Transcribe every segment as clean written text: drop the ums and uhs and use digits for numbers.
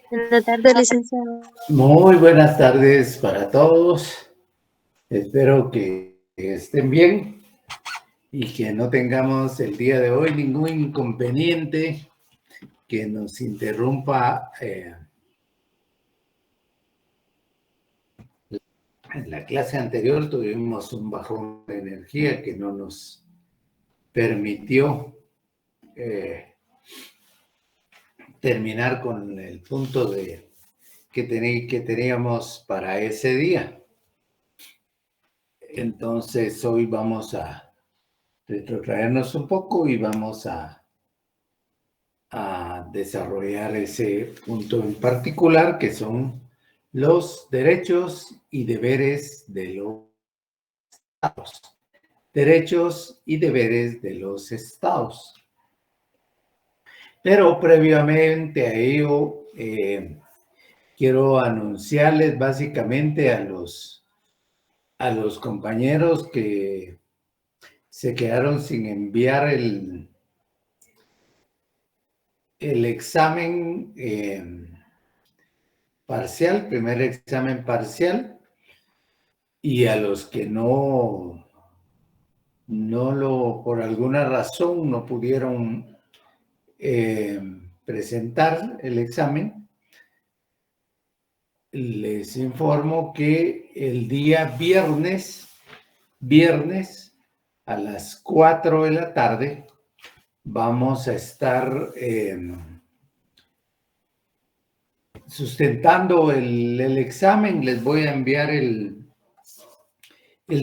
Buenas tardes, licenciado. Muy buenas tardes para todos. Espero que estén bien y que no tengamos el día de hoy ningún inconveniente que nos interrumpa. En la clase anterior tuvimos un bajón de energía que no nos permitió terminar con el punto que teníamos para ese día. Entonces hoy vamos a retrotraernos un poco y vamos a desarrollar ese punto en particular, que son los derechos y deberes de los estados. Derechos y deberes de los estados. Pero previamente a ello, quiero anunciarles básicamente a los compañeros que se quedaron sin enviar el examen parcial, primer examen parcial, y a los que por alguna razón no pudieron presentar el examen, les informo que el día viernes a las 4 de la tarde vamos a estar sustentando el examen. Les voy a enviar el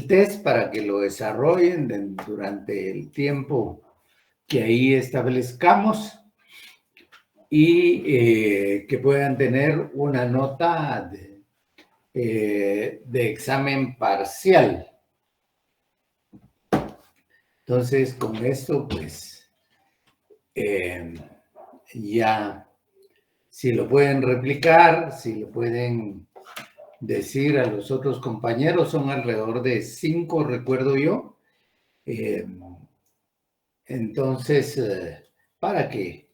test para que lo desarrollen durante el tiempo que ahí establezcamos y que puedan tener una nota de examen parcial. Entonces, con esto, pues, ya, si lo pueden replicar, si lo pueden decir a los otros compañeros, son alrededor de 5, recuerdo yo. Entonces, para que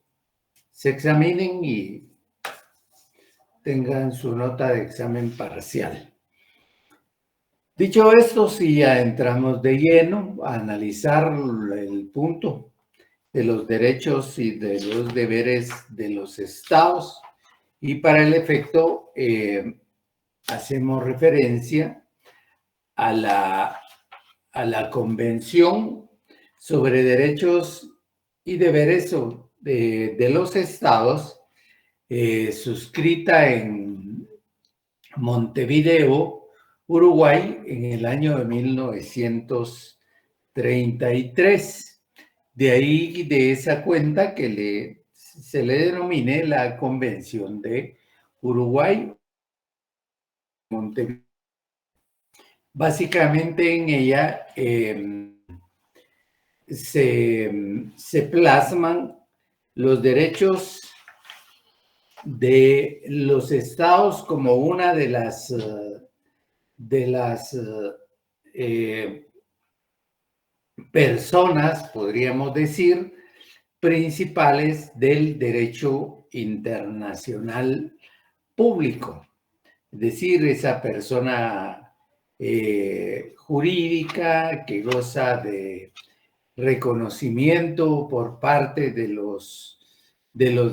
se examinen y tengan su nota de examen parcial. Dicho esto, sí, ya entramos de lleno a analizar el punto de los derechos y de los deberes de los estados, y para el efecto hacemos referencia a la Convención sobre Derechos y Deberes de los Estados, suscrita en Montevideo, Uruguay, en el año de 1933. De ahí, de esa cuenta, que se le denomine la Convención de Uruguay, Montevideo. Básicamente en ella se plasman los derechos de los estados como una de las personas, podríamos decir, principales del derecho internacional público. Es decir, esa persona jurídica que goza de reconocimiento por parte de los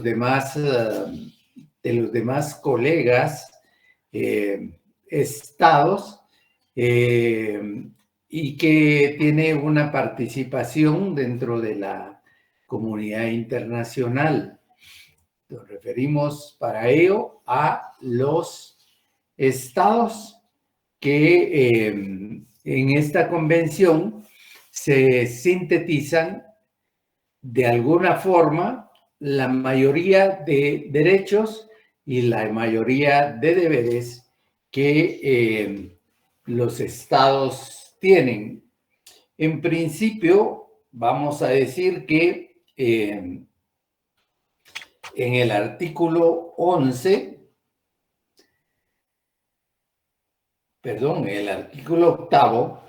demás colegas estados, y que tiene una participación dentro de la comunidad internacional. Nos referimos para ello a los estados que en esta convención se sintetizan de alguna forma la mayoría de derechos y la mayoría de deberes que los estados tienen. En principio, vamos a decir que en el artículo 11, perdón, el artículo 8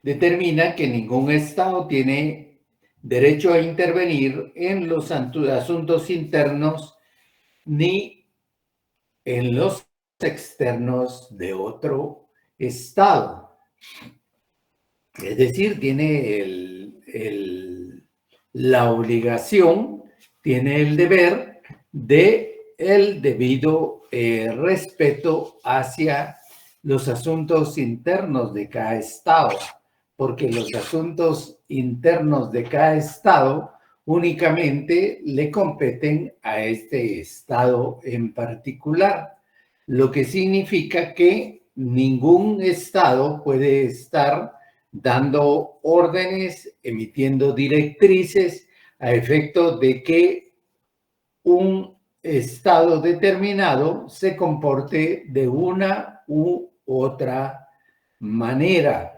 determina que ningún estado tiene derecho a intervenir en los asuntos internos ni en los externos de otro estado. Es decir, tiene la obligación, tiene el deber de el debido respeto hacia los asuntos internos de cada estado, porque los asuntos internos de cada estado únicamente le competen a este estado en particular, lo que significa que ningún estado puede estar dando órdenes, emitiendo directrices a efecto de que un estado determinado se comporte de una u otra manera.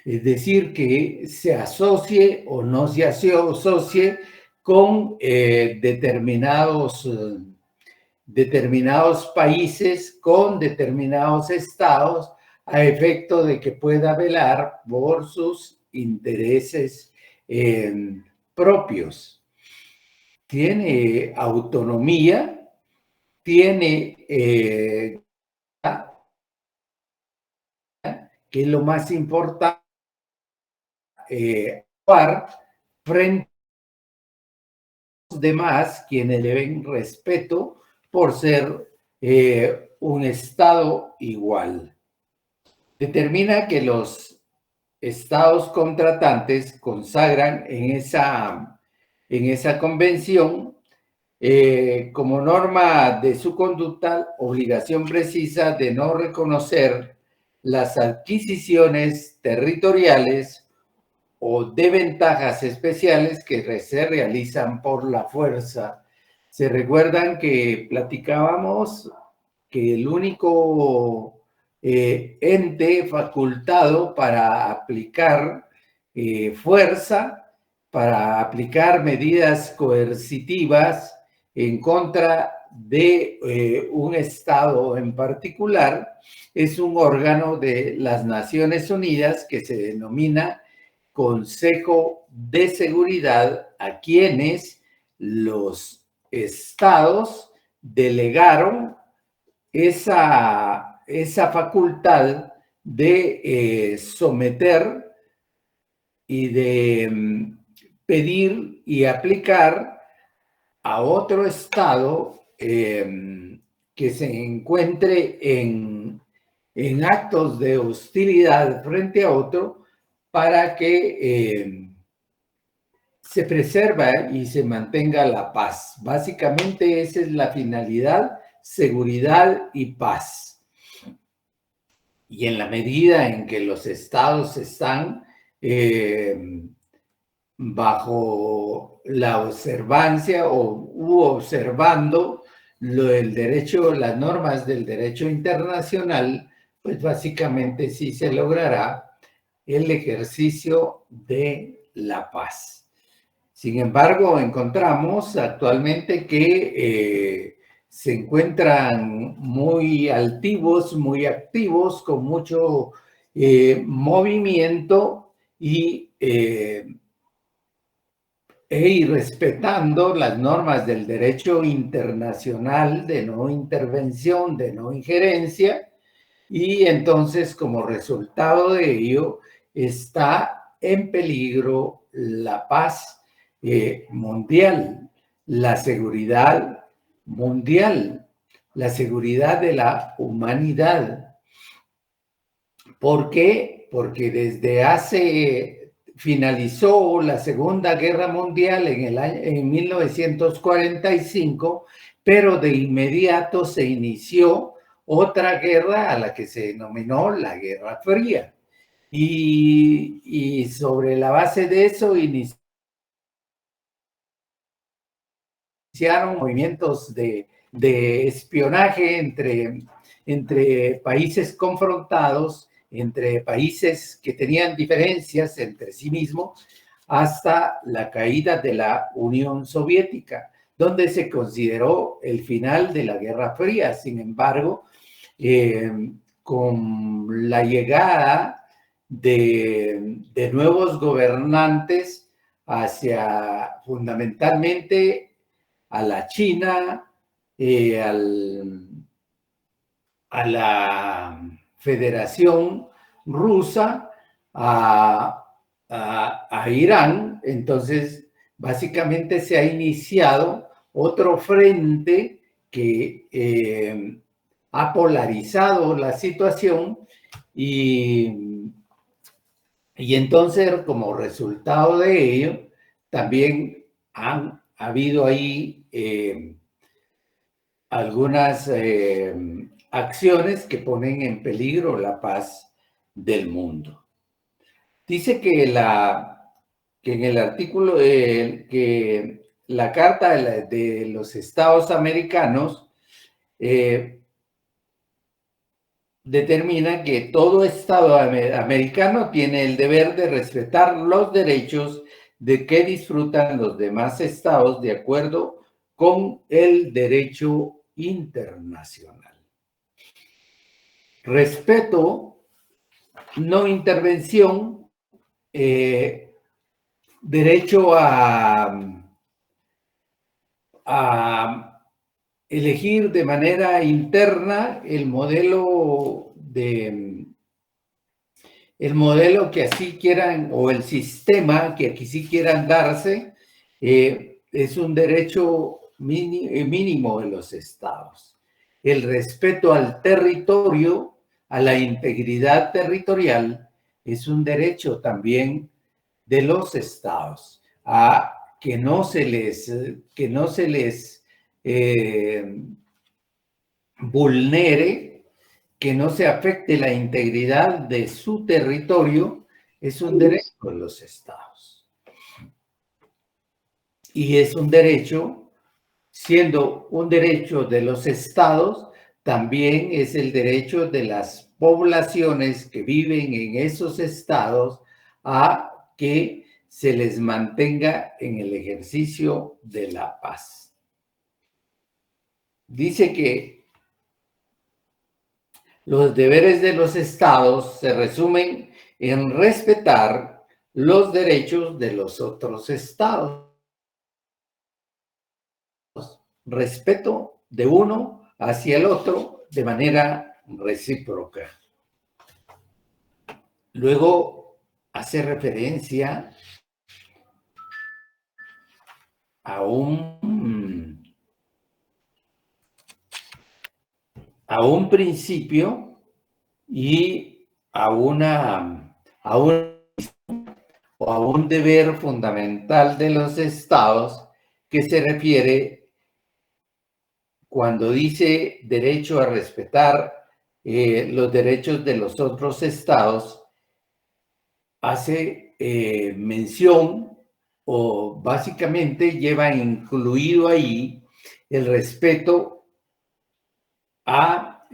Es decir, que se asocie o no se asocie con determinados países, con determinados estados, a efecto de que pueda velar por sus intereses propios. Tiene autonomía, tiene, que es lo más importante, frente a los demás, quienes deben respeto por ser un Estado igual. Determina que los estados contratantes consagran en esa convención como norma de su conducta obligación precisa de no reconocer las adquisiciones territoriales o de ventajas especiales que se realizan por la fuerza. Se recuerdan que platicábamos que el único ente facultado para aplicar fuerza, para aplicar medidas coercitivas en contra de un Estado en particular, es un órgano de las Naciones Unidas que se denomina Consejo de Seguridad, a quienes los estados delegaron esa facultad de someter y de pedir y aplicar a otro estado que se encuentre en actos de hostilidad frente a otro, para que se preserve y se mantenga la paz. Básicamente esa es la finalidad: seguridad y paz. Y en la medida en que los estados están bajo la observancia u observando el derecho, las normas del derecho internacional, pues básicamente sí se logrará el ejercicio de la paz. Sin embargo, encontramos actualmente que se encuentran muy altivos, muy activos, con mucho movimiento y respetando las normas del derecho internacional de no intervención, de no injerencia, y entonces como resultado de ello está en peligro la paz mundial, la seguridad mundial, la seguridad de la humanidad. ¿Por qué? Porque finalizó la Segunda Guerra Mundial en 1945, pero de inmediato se inició otra guerra a la que se denominó la Guerra Fría. Y sobre la base de eso iniciaron movimientos de espionaje entre países confrontados, entre países que tenían diferencias entre sí mismos, hasta la caída de la Unión Soviética, donde se consideró el final de la Guerra Fría. Sin embargo, con la llegada de nuevos gobernantes fundamentalmente a la China, a la Federación Rusa, a Irán. Entonces, básicamente se ha iniciado otro frente que ha polarizado la situación y entonces, como resultado de ello, también han habido ahí algunas acciones que ponen en peligro la paz del mundo. Dice que en el artículo que la Carta de los Estados Americanos determina que todo Estado americano tiene el deber de respetar los derechos de que disfrutan los demás estados de acuerdo con el derecho internacional. Respeto, no intervención, derecho a elegir de manera interna el modelo que así quieran, o el sistema que aquí sí quieran darse, es un derecho mínimo de los estados. El respeto al territorio, a la integridad territorial, es un derecho también de los estados, a que no se les vulnere, que no se afecte la integridad de su territorio, es un derecho de los estados. Y es un derecho, siendo un derecho de los estados, también es el derecho de las poblaciones que viven en esos estados a que se les mantenga en el ejercicio de la paz. Dice que los deberes de los estados se resumen en respetar los derechos de los otros estados. Respeto de uno hacia el otro de manera recíproca. Luego hace referencia a un principio y a un deber fundamental de los estados que se refiere cuando dice derecho a respetar los derechos de los otros estados, hace mención o básicamente lleva incluido ahí el respeto a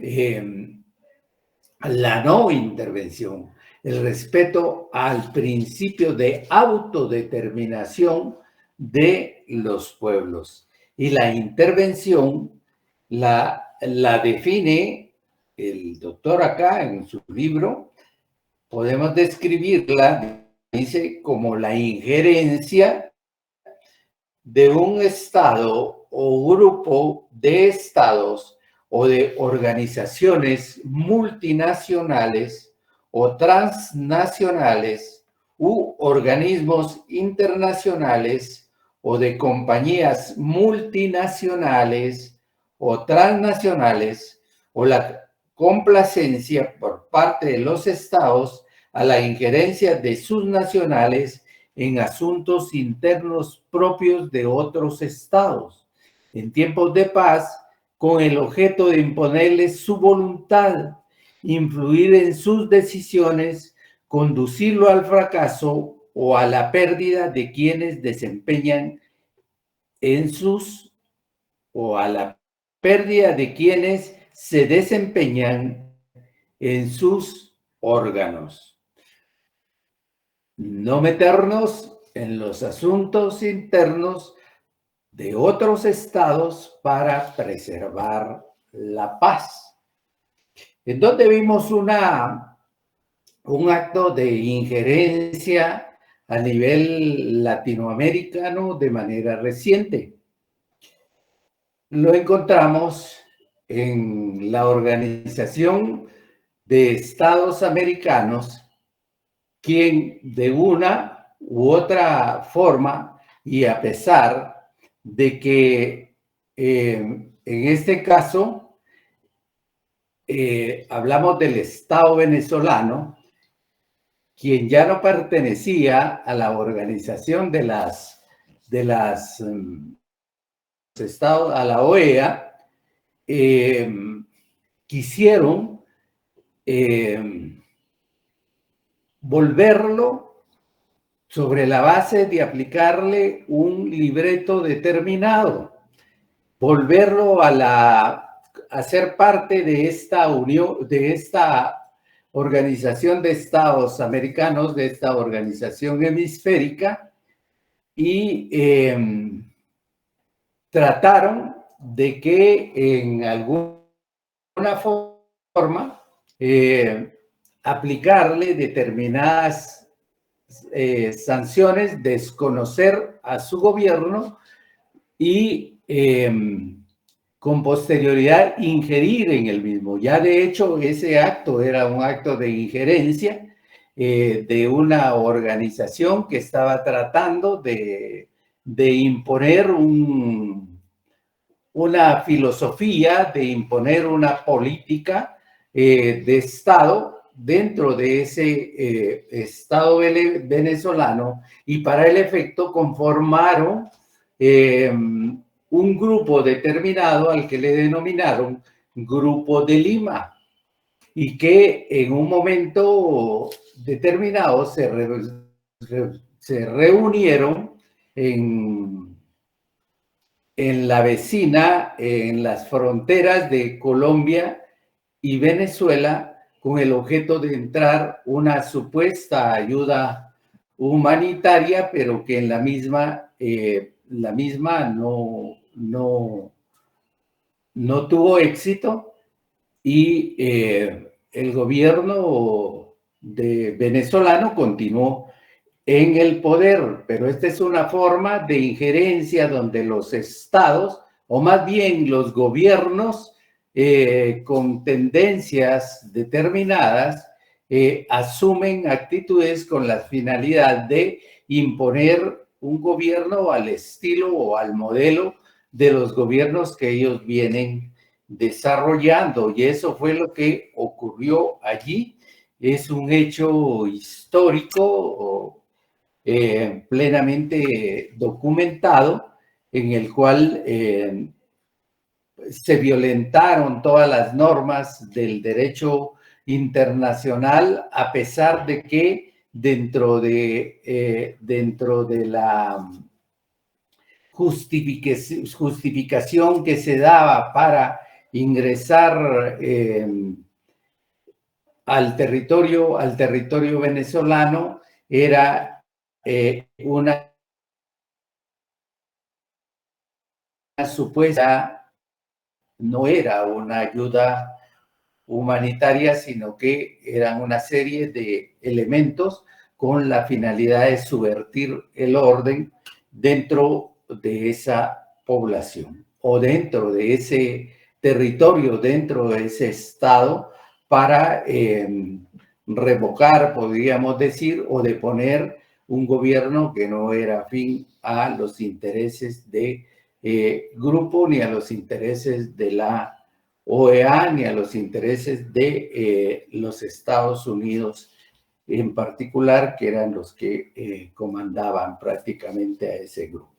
la no intervención, el respeto al principio de autodeterminación de los pueblos. Y la intervención la define el doctor acá en su libro. Podemos describirla, dice, como la injerencia de un estado o grupo de estados o de organizaciones multinacionales o transnacionales u organismos internacionales o de compañías multinacionales o transnacionales o la complacencia por parte de los estados a la injerencia de sus nacionales en asuntos internos propios de otros estados, en tiempos de paz, con el objeto de imponerles su voluntad, influir en sus decisiones, conducirlo al fracaso o a la pérdida de quienes desempeñan en sus, o a la pérdida de quienes se desempeñan en sus órganos. No meternos en los asuntos internos de otros estados para preservar la paz. En donde vimos un acto de injerencia a nivel latinoamericano de manera reciente. Lo encontramos en la Organización de Estados Americanos, quien de una u otra forma, y a pesar de que en este caso hablamos del Estado venezolano, quien ya no pertenecía a la organización de las estados, a la OEA, quisieron volverlo sobre la base de aplicarle un libreto determinado, volverlo a ser parte de esta unión, de esta Organización de Estados Americanos, de esta organización hemisférica, y trataron de que en alguna forma aplicarle determinadas sanciones, desconocer a su gobierno y con posterioridad ingerir en el mismo. Ya de hecho ese acto era un acto de injerencia de una organización que estaba tratando de imponer una filosofía, de imponer una política de Estado dentro de ese Estado venezolano, y para el efecto conformaron un grupo determinado al que le denominaron Grupo de Lima, y que en un momento determinado se reunieron en la vecina, en las fronteras de Colombia y Venezuela, con el objeto de entrar una supuesta ayuda humanitaria, pero que en la misma no tuvo éxito, y el gobierno venezolano continuó en el poder, pero esta es una forma de injerencia donde los estados, o más bien los gobiernos con tendencias determinadas, asumen actitudes con la finalidad de imponer un gobierno al estilo o al modelo de los gobiernos que ellos vienen desarrollando, y eso fue lo que ocurrió allí. Es un hecho histórico plenamente documentado, en el cual se violentaron todas las normas del derecho internacional, a pesar de que dentro de la justificación que se daba para ingresar al territorio venezolano era una supuesta, no era una ayuda humanitaria, sino que eran una serie de elementos con la finalidad de subvertir el orden dentro de esa población o dentro de ese territorio, dentro de ese estado, para revocar, podríamos decir, o deponer un gobierno que no era afín a los intereses de grupo, ni a los intereses de la OEA, ni a los intereses de los Estados Unidos en particular, que eran los que comandaban prácticamente a ese grupo.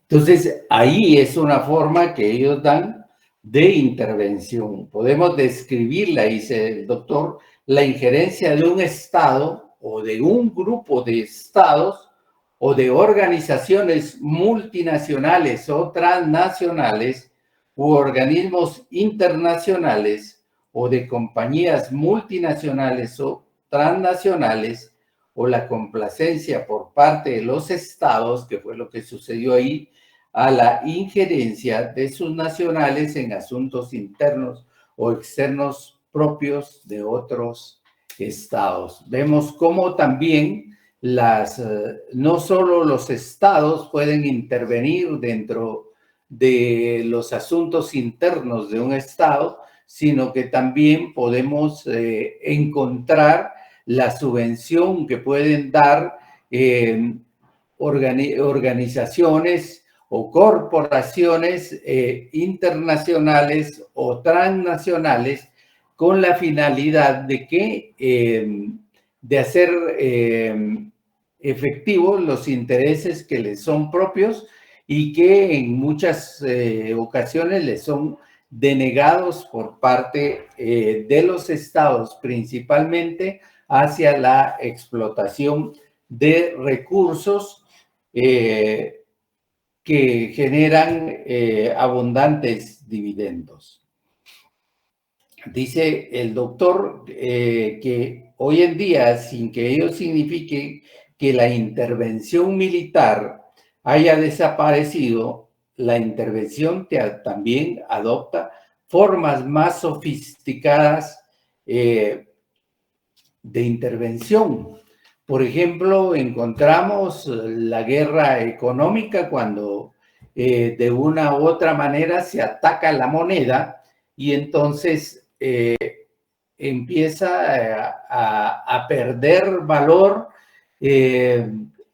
Entonces, ahí es una forma que ellos dan de intervención. Podemos describirla, dice el doctor, la injerencia de un Estado o de un grupo de estados o de organizaciones multinacionales o transnacionales u organismos internacionales o de compañías multinacionales o transnacionales, o la complacencia por parte de los estados, que fue lo que sucedió ahí, a la injerencia de sus nacionales en asuntos internos o externos propios de otros estados. Vemos cómo también no solo los estados pueden intervenir dentro de los asuntos internos de un Estado, sino que también podemos encontrar la subvención que pueden dar organizaciones o corporaciones internacionales o transnacionales con la finalidad de que de hacer efectivos los intereses que les son propios y que en muchas ocasiones les son denegados por parte de los estados, principalmente hacia la explotación de recursos que generan abundantes dividendos. Dice el doctor que hoy en día, sin que ello signifique que la intervención militar haya desaparecido, la intervención también adopta formas más sofisticadas de intervención. Por ejemplo, encontramos la guerra económica cuando de una u otra manera se ataca la moneda y entonces empieza a perder valor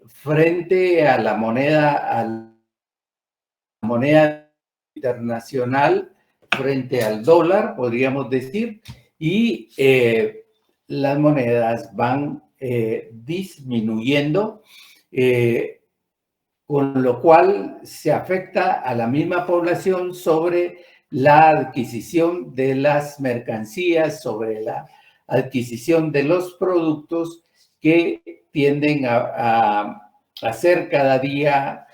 frente a la moneda internacional, frente al dólar, podríamos decir, y las monedas van disminuyendo, con lo cual se afecta a la misma población sobre la adquisición de las mercancías, sobre la adquisición de los productos que tienden a ser cada día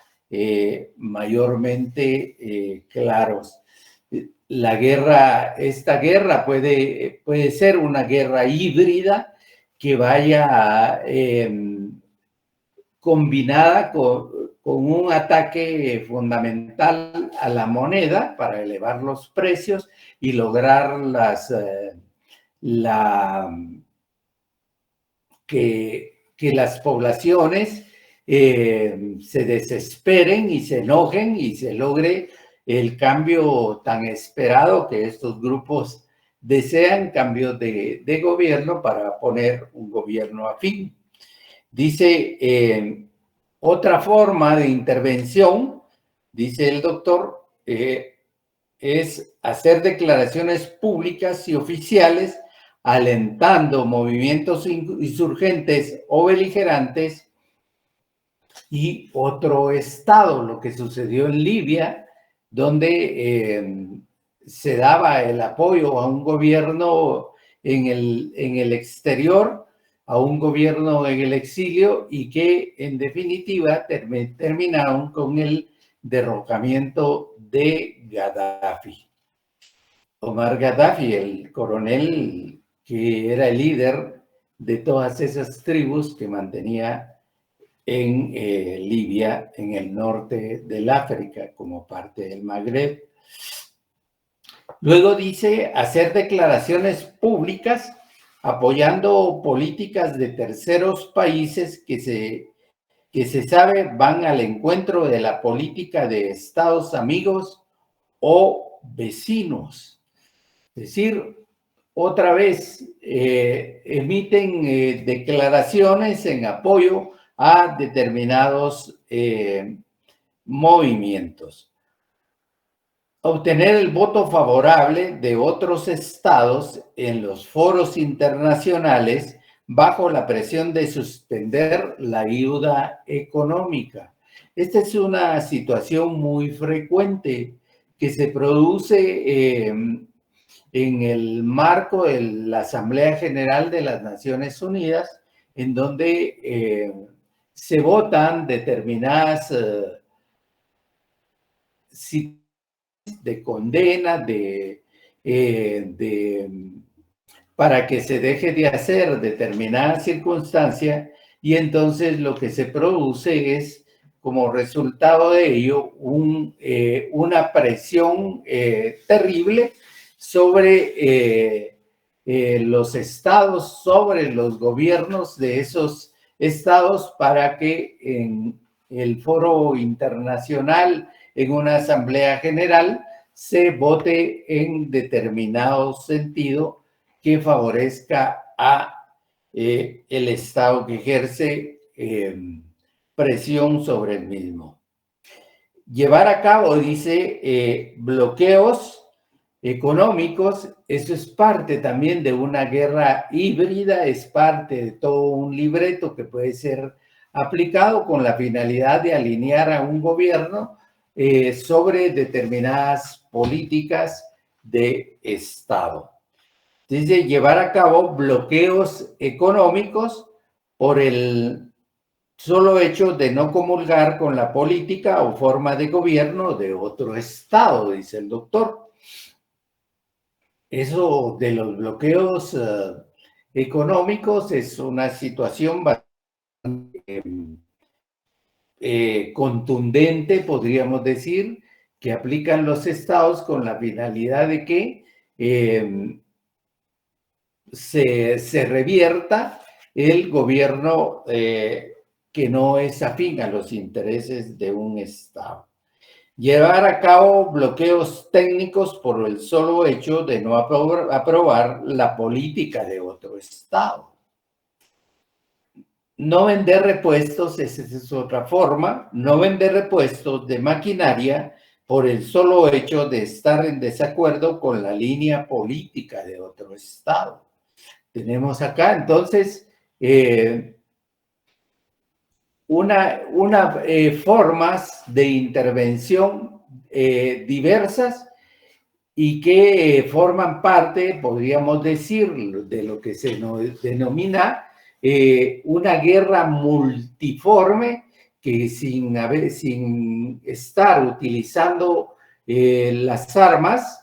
mayormente claros. Esta guerra puede ser una guerra híbrida que vaya combinada con un ataque fundamental a la moneda para elevar los precios y lograr que las poblaciones se desesperen y se enojen y se logre el cambio tan esperado que estos grupos desean, cambio de gobierno para poner un gobierno afín. Dice, otra forma de intervención, dice el doctor, es hacer declaraciones públicas y oficiales alentando movimientos insurgentes o beligerantes. Y otro estado, lo que sucedió en Libia, donde se daba el apoyo a un gobierno en el exterior, a un gobierno en el exilio y que en definitiva terminaron con el derrocamiento de Gaddafi. Omar Gaddafi, el coronel que era el líder de todas esas tribus que mantenía en Libia, en el norte del África, como parte del Magreb. Luego dice hacer declaraciones públicas apoyando políticas de terceros países que se sabe van al encuentro de la política de estados amigos o vecinos. Es decir, otra vez emiten declaraciones en apoyo a determinados movimientos. Obtener el voto favorable de otros estados en los foros internacionales bajo la presión de suspender la ayuda económica. Esta es una situación muy frecuente que se produce en el marco de la Asamblea General de las Naciones Unidas, en donde se votan determinadas situaciones de condena, para que se deje de hacer determinada circunstancia, y entonces lo que se produce es, como resultado de ello, una presión terrible sobre los estados, sobre los gobiernos de esos estados, para que en el foro internacional en una asamblea general se vote en determinado sentido que favorezca a el Estado que ejerce presión sobre el mismo. Llevar a cabo, dice, bloqueos económicos, eso es parte también de una guerra híbrida, es parte de todo un libreto que puede ser aplicado con la finalidad de alinear a un gobierno sobre determinadas políticas de Estado. Dice llevar a cabo bloqueos económicos por el solo hecho de no comulgar con la política o forma de gobierno de otro Estado, dice el doctor. Eso de los bloqueos económicos es una situación bastante contundente, podríamos decir, que aplican los estados con la finalidad de que se revierta el gobierno que no es afín a los intereses de un estado. Llevar a cabo bloqueos técnicos por el solo hecho de no aprobar la política de otro estado. No vender repuestos, esa es otra forma, no vender repuestos de maquinaria por el solo hecho de estar en desacuerdo con la línea política de otro estado. Tenemos acá entonces formas de intervención diversas y que forman parte, podríamos decir, de lo que se denomina una guerra multiforme que sin estar utilizando las armas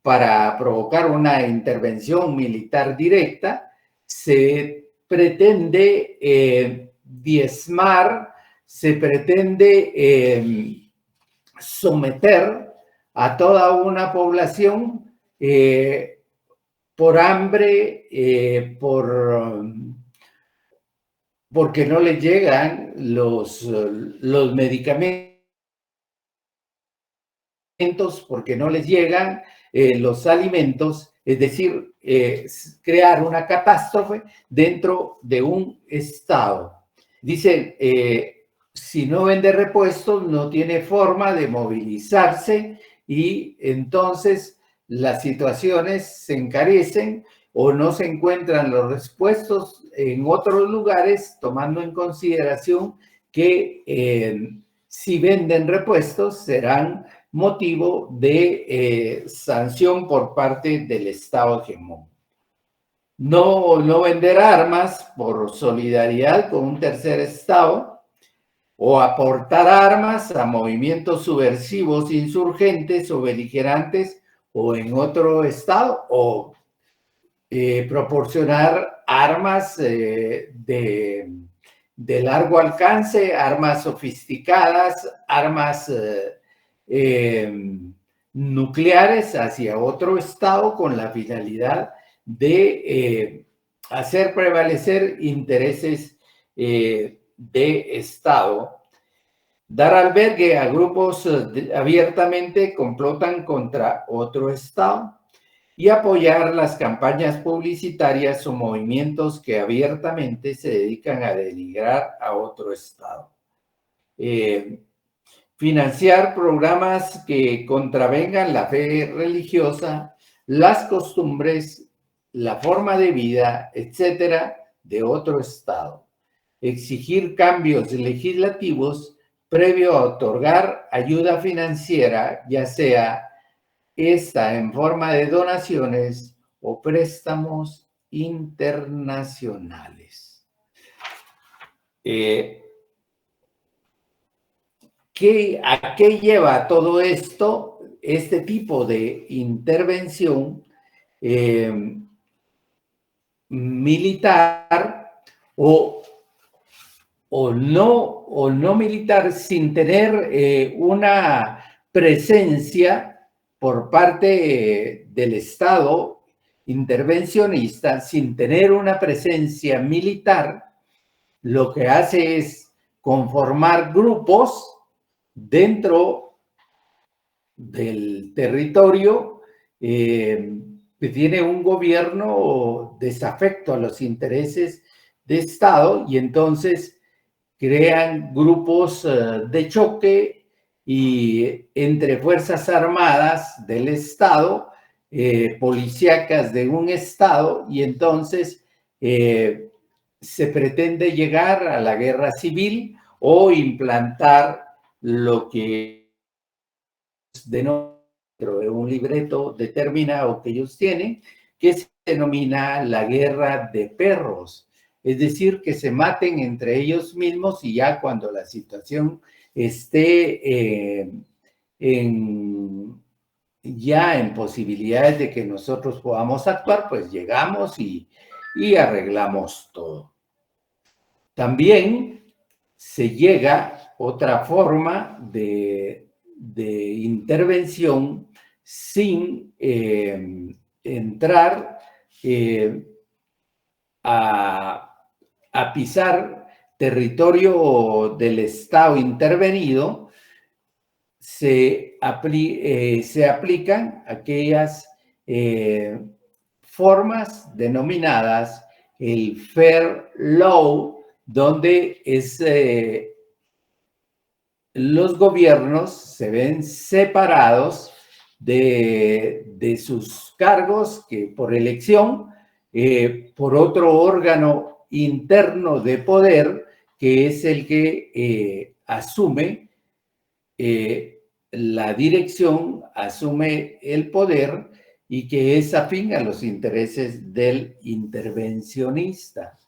para provocar una intervención militar directa, se pretende diezmar, se pretende someter a toda una población por hambre, porque no les llegan los medicamentos, porque no les llegan los alimentos, es decir, crear una catástrofe dentro de un estado. Dice, si no vende repuestos, no tiene forma de movilizarse y entonces las situaciones se encarecen o no se encuentran los repuestos en otros lugares, tomando en consideración que si venden repuestos serán motivo de sanción por parte del Estado hegemón. No vender armas por solidaridad con un tercer Estado o aportar armas a movimientos subversivos, insurgentes o beligerantes o en otro Estado o proporcionar armas de largo alcance, armas sofisticadas, armas nucleares hacia otro estado con la finalidad de hacer prevalecer intereses de Estado, dar albergue a grupos abiertamente complotan contra otro Estado y apoyar las campañas publicitarias o movimientos que abiertamente se dedican a denigrar a otro Estado. Financiar programas que contravengan la fe religiosa, las costumbres, la forma de vida, etcétera, de otro Estado. Exigir cambios legislativos previo a otorgar ayuda financiera, ya sea esta en forma de donaciones o préstamos internacionales. ¿A qué lleva todo esto? Este tipo de intervención militar o no militar sin tener una presencia por parte del Estado intervencionista, sin tener una presencia militar, lo que hace es conformar grupos dentro del territorio que tiene un gobierno desafecto a los intereses de Estado y entonces crean grupos de choque y entre fuerzas armadas del Estado, policíacas de un Estado, y entonces se pretende llegar a la guerra civil o implantar lo que dentro de un libreto determinado que ellos tienen, que se denomina la guerra de perros. Es decir, que se maten entre ellos mismos y ya cuando la situación esté ya en posibilidades de que nosotros podamos actuar, pues llegamos y arreglamos todo. También se llega otra forma de intervención sin entrar a pisar territorio del Estado intervenido. Se aplican aquellas formas denominadas el fair law, donde los gobiernos se ven separados de sus cargos que por elección, por otro órgano interno de poder, que es el que asume la dirección, asume el poder y que es afín a los intereses del intervencionista.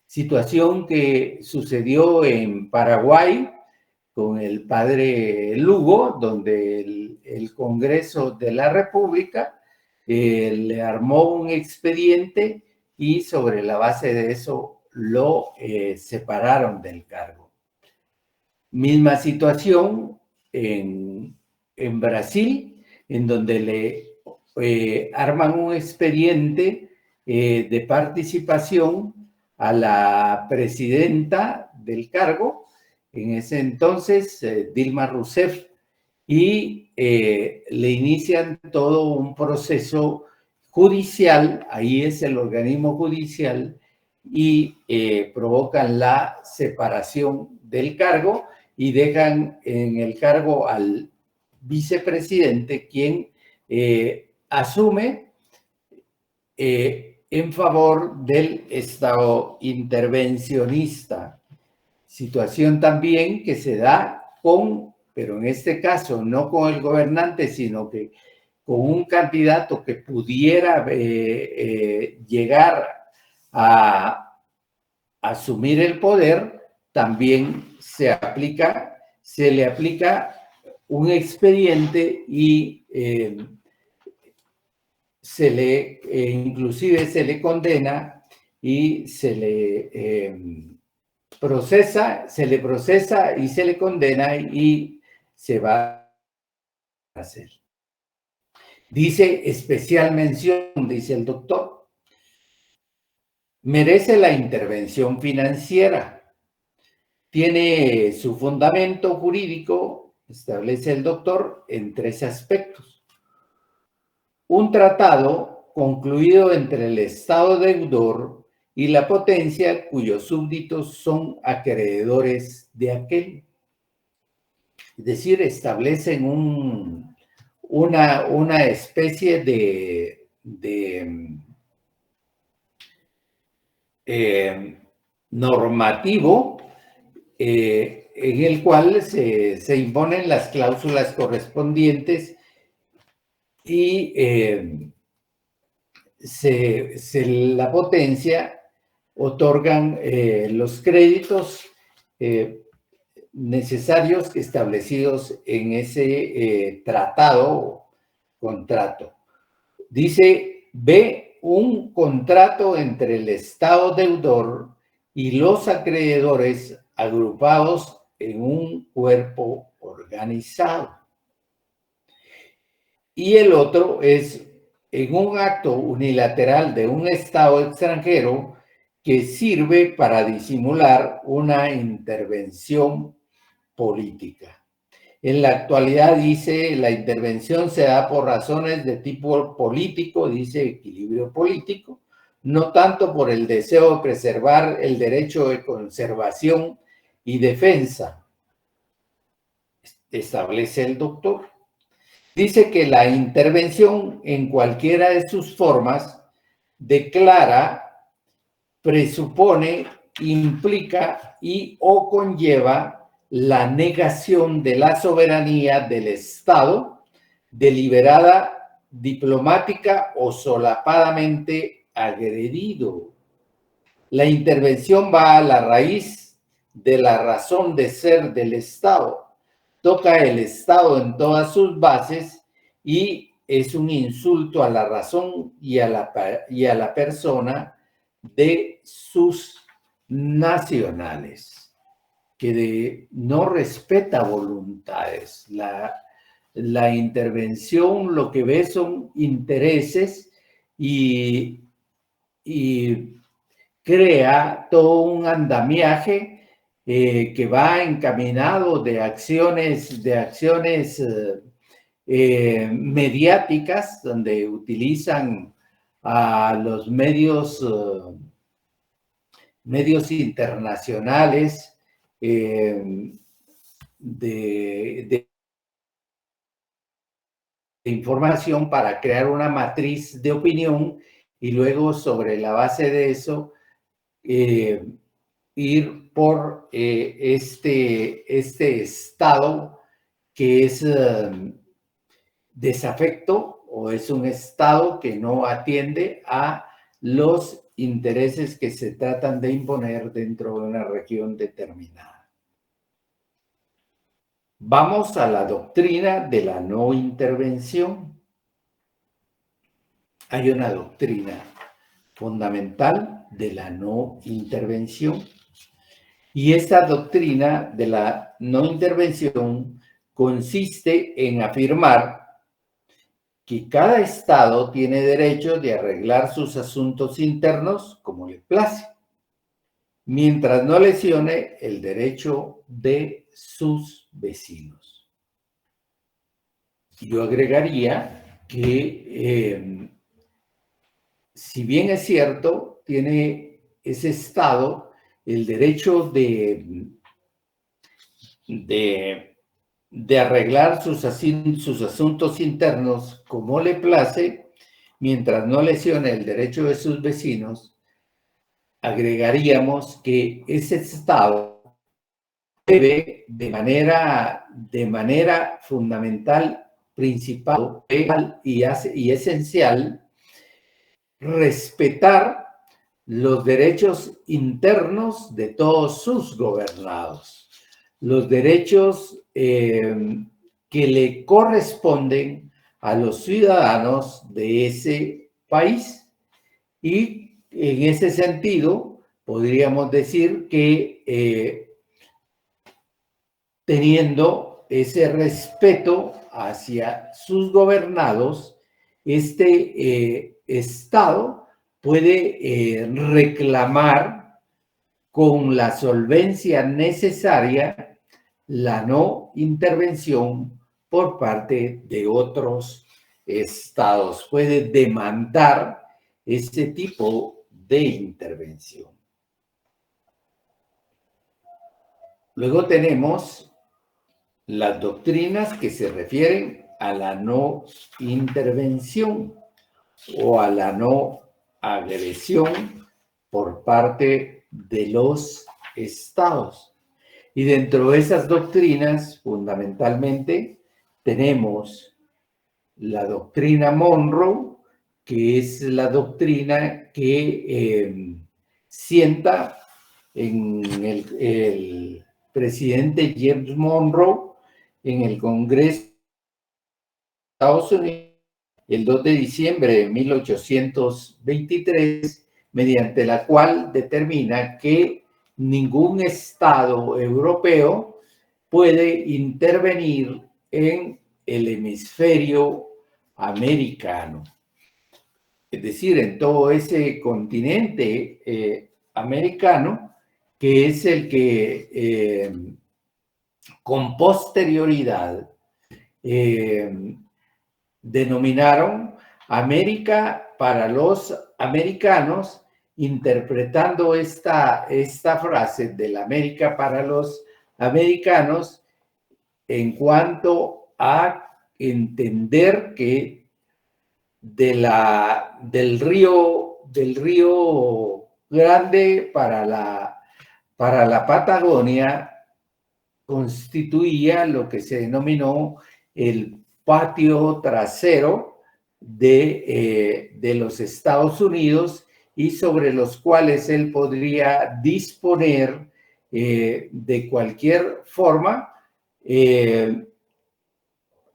Situación que sucedió en Paraguay con el padre Lugo, donde el Congreso de la República le armó un expediente y sobre la base de eso lo separaron del cargo. Misma situación en Brasil, en donde le arman un expediente de participación a la presidenta del cargo, en ese entonces Dilma Rousseff, y le inician todo un proceso judicial, ahí es el organismo judicial, y provocan la separación del cargo y dejan en el cargo al vicepresidente, quien asume en favor del Estado intervencionista. Situación también que se da pero en este caso no con el gobernante, sino que con un candidato que pudiera llegar a asumir el poder, también se le aplica un expediente y inclusive se le condena y se le procesa y se le condena y se va a hacer. Dice especial mención, dice el doctor, merece la intervención financiera. Tiene su fundamento jurídico, establece el doctor, en 3 aspectos. Un tratado concluido entre el Estado deudor y la potencia cuyos súbditos son acreedores de aquel. Es decir, establecen una especie de normativo en el cual se imponen las cláusulas correspondientes y la potencia otorgan los créditos necesarios establecidos en ese tratado o contrato. Dice, ve un contrato entre el Estado deudor y los acreedores agrupados en un cuerpo organizado. Y el otro es en un acto unilateral de un Estado extranjero que sirve para disimular una intervención política. En la actualidad, dice, la intervención se da por razones de tipo político, dice equilibrio político, no tanto por el deseo de preservar el derecho de conservación y defensa, establece el doctor. Dice que la intervención en cualquiera de sus formas declara, presupone, implica y o conlleva la negación de la soberanía del Estado, deliberada, diplomática o solapadamente agredido. La intervención va a la raíz de la razón de ser del Estado, toca el Estado en todas sus bases y es un insulto a la razón y a la persona de sus nacionales, que no respeta voluntades. La intervención lo que ve son intereses y crea todo un andamiaje que va encaminado de acciones mediáticas, donde utilizan a los medios internacionales de información para crear una matriz de opinión y luego sobre la base de eso ir por este estado que es desafecto o es un estado que no atiende a los intereses que se tratan de imponer dentro de una región determinada. Vamos a la doctrina de la no intervención. Hay una doctrina fundamental de la no intervención. Y esta doctrina de la no intervención consiste en afirmar que cada Estado tiene derecho de arreglar sus asuntos internos como le place, mientras no lesione el derecho de sus vecinos. Yo agregaría que, si bien es cierto, tiene ese Estado el derecho de arreglar sus asuntos internos como le place, mientras no lesione el derecho de sus vecinos, agregaríamos que ese Estado debe de manera fundamental, principal y esencial, respetar los derechos internos de todos sus gobernados, los derechos que le corresponden a los ciudadanos de ese país. Y en ese sentido, podríamos decir que teniendo ese respeto hacia sus gobernados, este Estado puede reclamar con la solvencia necesaria la no intervención por parte de otros estados. Puede demandar ese tipo de intervención. Luego tenemos las doctrinas que se refieren a la no intervención o a la no agresión por parte de los estados. Y dentro de esas doctrinas, fundamentalmente, tenemos la doctrina Monroe, que es la doctrina que sienta en el presidente James Monroe en el Congreso de Estados Unidos el 2 de diciembre de 1823, mediante la cual determina que ningún Estado europeo puede intervenir en el hemisferio americano. Es decir, en todo ese continente americano, que es el que con posterioridad denominaron América para los americanos, interpretando esta frase de la América para los americanos en cuanto a entender que del río Grande para la Patagonia constituía lo que se denominó el patio trasero de los Estados Unidos y sobre los cuales él podría disponer de cualquier forma,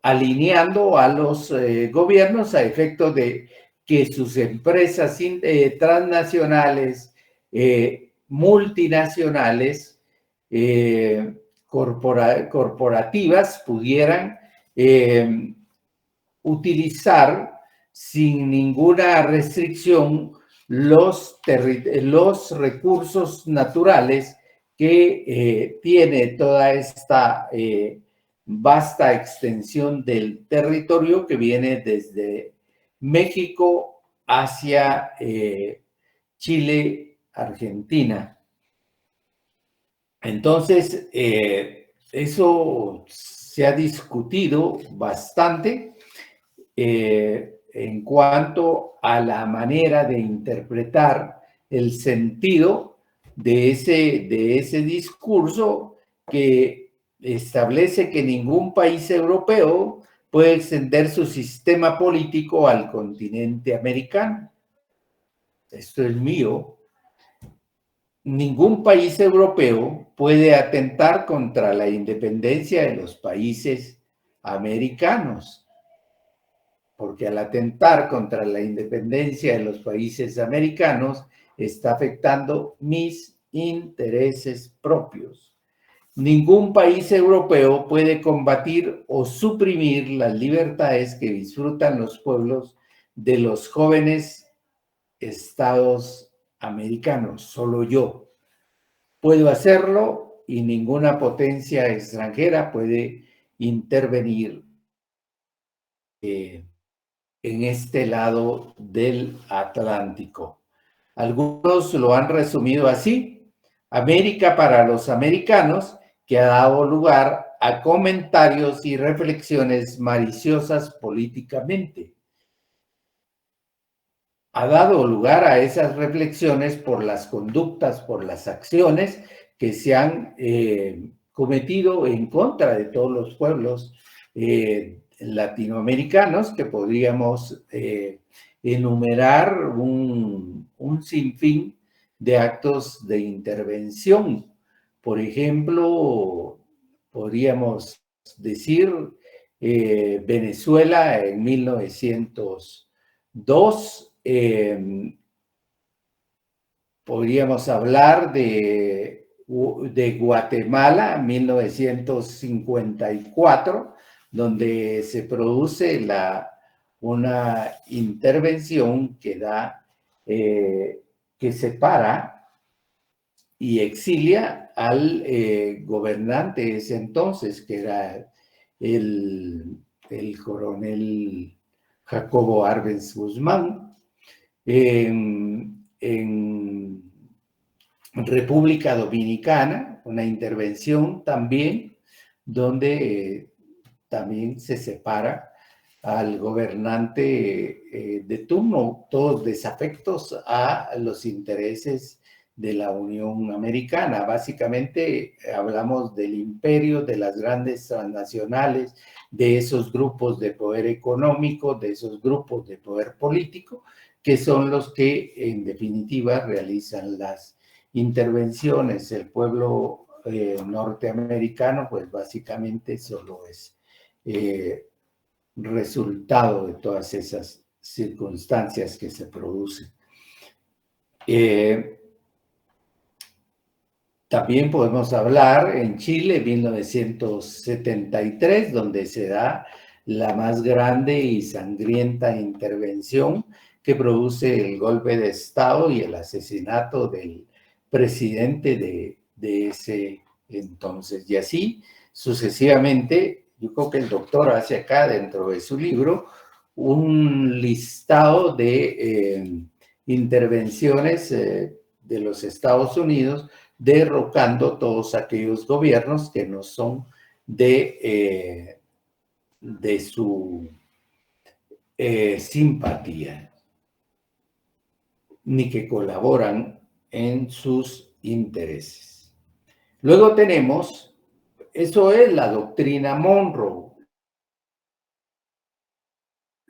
alineando a los gobiernos a efecto de que sus empresas transnacionales, multinacionales, corporativas pudieran utilizar sin ninguna restricción los recursos naturales que tiene toda esta vasta extensión del territorio que viene desde México hacia Chile, Argentina. Entonces, eso se ha discutido bastante en cuanto a la manera de interpretar el sentido de ese discurso que establece que ningún país europeo puede extender su sistema político al continente americano. Esto es mío. Ningún país europeo puede atentar contra la independencia de los países americanos, porque al atentar contra la independencia de los países americanos está afectando mis intereses propios. Ningún país europeo puede combatir o suprimir las libertades que disfrutan los pueblos de los jóvenes estados americanos. Solo yo puedo hacerlo y ninguna potencia extranjera puede intervenir en este lado del Atlántico. Algunos lo han resumido así: América para los americanos, que ha dado lugar a comentarios y reflexiones maliciosas políticamente. Ha dado lugar a esas reflexiones por las conductas, por las acciones que se han cometido en contra de todos los pueblos latinoamericanos, que podríamos enumerar un sinfín de actos de intervención. Por ejemplo, podríamos decir Venezuela en 1902, podríamos hablar de Guatemala, 1954, donde se produce una intervención que que separa y exilia al gobernante de ese entonces, que era el coronel Jacobo Arbenz Guzmán. En República Dominicana, una intervención también, donde también se separa al gobernante de turno, todos desafectos a los intereses de la Unión Americana. Básicamente hablamos del imperio, de las grandes transnacionales, de esos grupos de poder económico, de esos grupos de poder político, que son los que en definitiva realizan las intervenciones. El pueblo norteamericano, pues básicamente solo es resultado de todas esas circunstancias que se producen. También podemos hablar en Chile, 1973, donde se da la más grande y sangrienta intervención que produce el golpe de Estado y el asesinato del presidente de ese entonces. Y así sucesivamente. Yo creo que el doctor hace acá dentro de su libro un listado de intervenciones de los Estados Unidos derrocando todos aquellos gobiernos que no son de su simpatía, ni que colaboran en sus intereses. Luego tenemos, eso es la doctrina Monroe,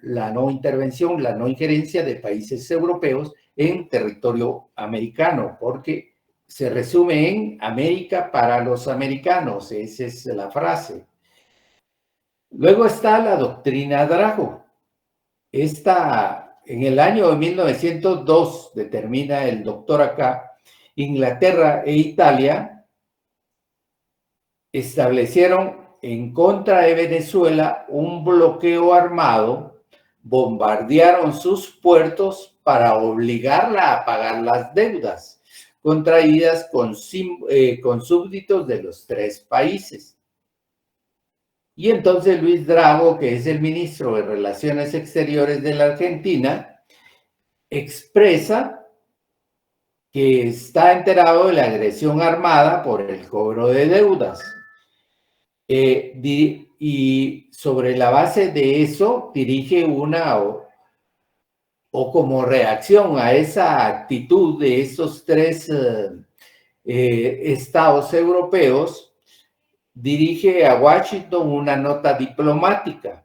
la no intervención, la no injerencia de países europeos en territorio americano, porque se resume en América para los americanos, esa es la frase. Luego está la doctrina Drago. Esta, en el año de 1902, determina el doctor acá, Inglaterra e Italia establecieron en contra de Venezuela un bloqueo armado, bombardearon sus puertos para obligarla a pagar las deudas contraídas con súbditos de los tres países. Y entonces Luis Drago, que es el ministro de Relaciones Exteriores de la Argentina, expresa que está enterado de la agresión armada por el cobro de deudas. Y sobre la base de eso dirige una, o como reacción a esa actitud de esos tres estados europeos, dirige a Washington una nota diplomática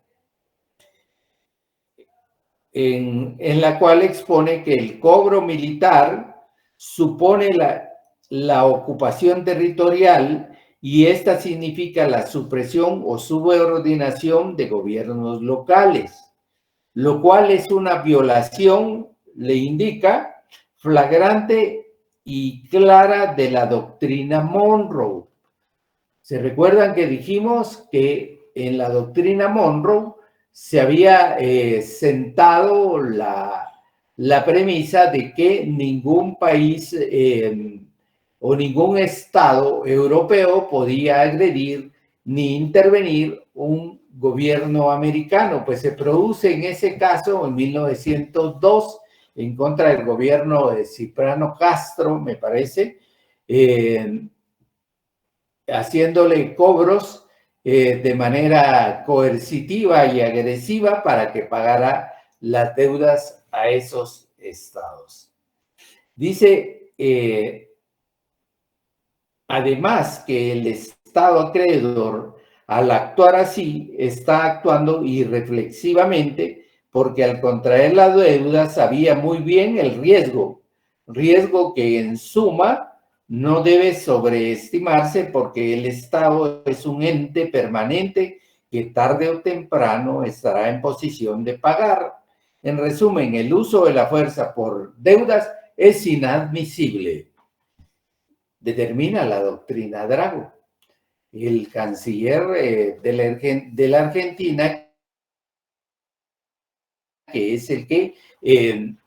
en la cual expone que el cobro militar supone la ocupación territorial y esta significa la supresión o subordinación de gobiernos locales, lo cual es una violación, le indica, flagrante y clara de la doctrina Monroe. ¿Se recuerdan que dijimos que en la doctrina Monroe se había sentado la premisa de que ningún país o ningún estado europeo podía agredir ni intervenir un gobierno americano? Pues se produce en ese caso en 1902 en contra del gobierno de Cipriano Castro, me parece, haciéndole cobros de manera coercitiva y agresiva para que pagara las deudas a esos estados. Dice, además, que el estado acreedor, al actuar así, está actuando irreflexivamente porque al contraer la deuda sabía muy bien el riesgo que en suma no debe sobreestimarse porque el Estado es un ente permanente que tarde o temprano estará en posición de pagar. En resumen, el uso de la fuerza por deudas es inadmisible, determina la doctrina Drago. El canciller de la Argentina, que es el que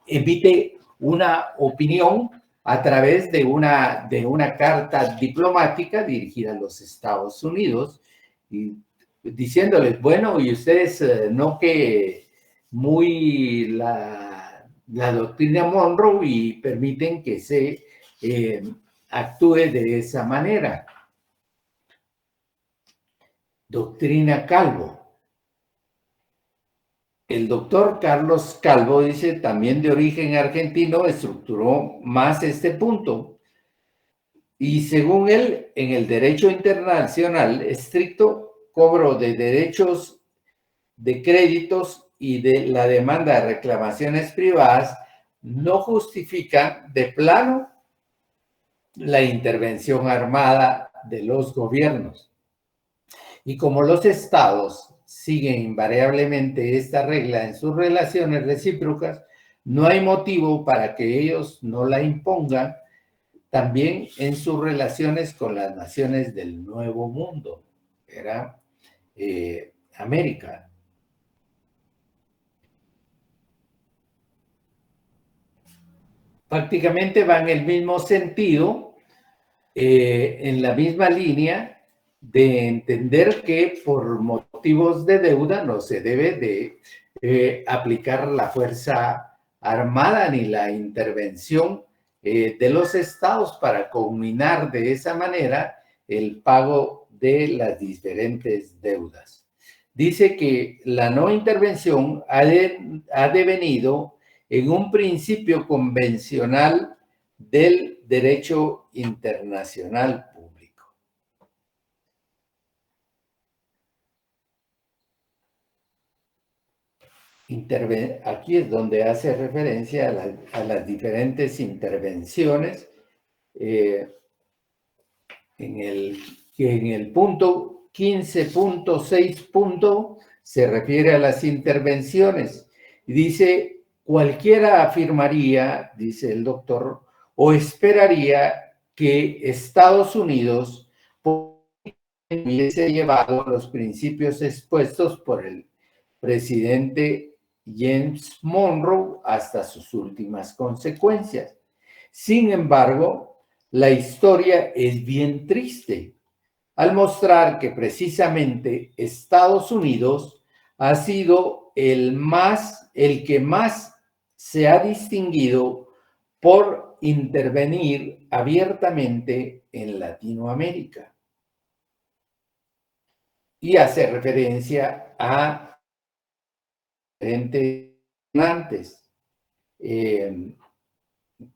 emite una opinión a través de una carta diplomática dirigida a los Estados Unidos, y diciéndoles, bueno, y ustedes no que muy la doctrina Monroe y permiten que se actúe de esa manera. Doctrina Calvo. El doctor Carlos Calvo, dice, también de origen argentino, estructuró más este punto. Y según él, en el derecho internacional, estricto cobro de derechos de créditos y de la demanda de reclamaciones privadas no justifica de plano la intervención armada de los gobiernos. Y como los estados siguen invariablemente esta regla en sus relaciones recíprocas, no hay motivo para que ellos no la impongan también en sus relaciones con las naciones del Nuevo Mundo, que era América. Prácticamente va en el mismo sentido, en la misma línea, de entender que por motivos de deuda no se debe de aplicar la fuerza armada ni la intervención de los estados para culminar de esa manera el pago de las diferentes deudas. Dice que la no intervención ha devenido en un principio convencional del derecho internacional público. Aquí es donde hace referencia a las diferentes intervenciones. En el punto 15.6 se refiere a las intervenciones y dice, cualquiera afirmaría, dice el doctor, o esperaría que Estados Unidos hubiese llevado los principios expuestos por el presidente James Monroe hasta sus últimas consecuencias. Sin embargo, la historia es bien triste al mostrar que precisamente Estados Unidos ha sido el que más se ha distinguido por intervenir abiertamente en Latinoamérica. Y hace referencia a diferentes donantes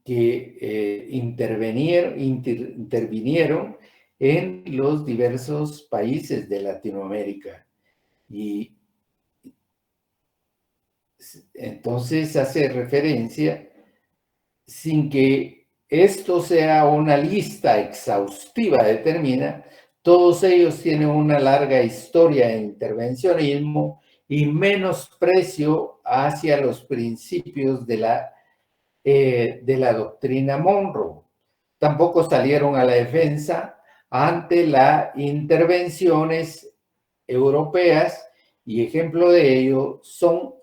que intervinieron en los diversos países de Latinoamérica. Y entonces hace referencia, sin que esto sea una lista exhaustiva, determina, todos ellos tienen una larga historia de intervencionismo y menosprecio hacia los principios de la doctrina Monroe. Tampoco salieron a la defensa ante las intervenciones europeas, y ejemplo de ello son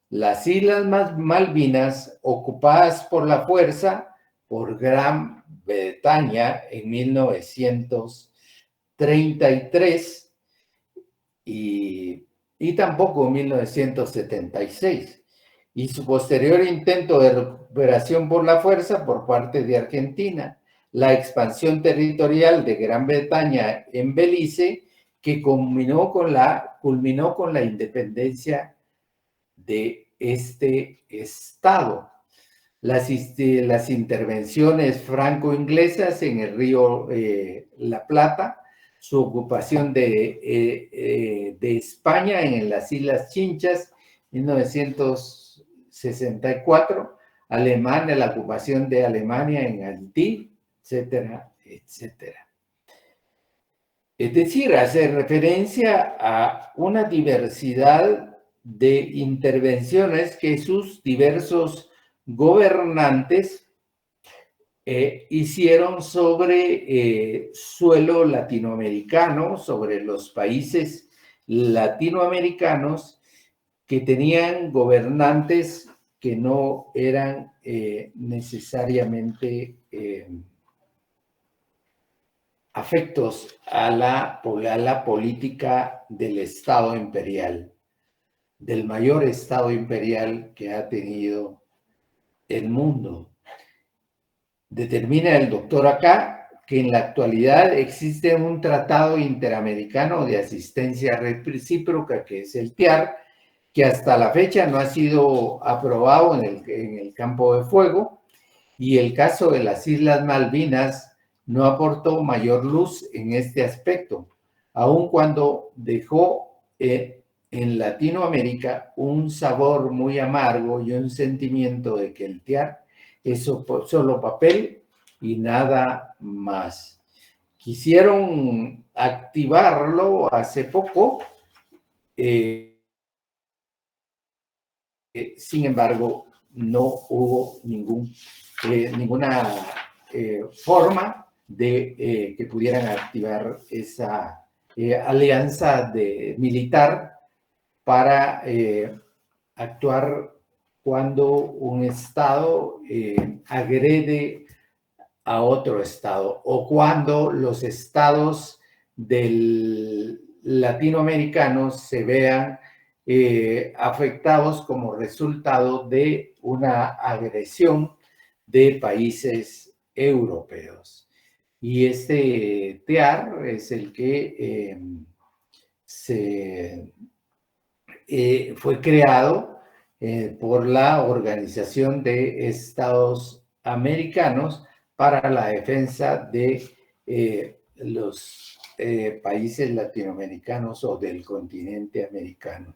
las Islas Malvinas ocupadas por la fuerza por Gran Bretaña en 1933 y tampoco en 1976, y su posterior intento de recuperación por la fuerza por parte de Argentina, la expansión territorial de Gran Bretaña en Belice, que culminó con la independencia de este estado. Las intervenciones franco-inglesas en el río La Plata, su ocupación de España en las Islas Chinchas, 1964, Alemania, la ocupación de Alemania en Haití, etcétera, etcétera. Es decir, hace referencia a una diversidad de intervenciones que sus diversos gobernantes hicieron sobre suelo latinoamericano, sobre los países latinoamericanos que tenían gobernantes que no eran necesariamente afectos a la política del Estado imperial, del mayor Estado imperial que ha tenido el mundo. Determina el doctor acá que en la actualidad existe un tratado interamericano de asistencia recíproca, que es el TIAR, que hasta la fecha no ha sido aprobado en el campo de fuego, y el caso de las Islas Malvinas no aportó mayor luz en este aspecto, aun cuando dejó en Latinoamérica un sabor muy amargo y un sentimiento de que el TIAR es solo papel y nada más. Quisieron activarlo hace poco, sin embargo, no hubo ninguna forma de que pudieran activar esa alianza militar para actuar cuando un Estado agrede a otro Estado, o cuando los Estados latinoamericanos se vean afectados como resultado de una agresión de países europeos. Y este TEAR es el que fue creado por la Organización de Estados Americanos para la defensa de los países latinoamericanos o del continente americano.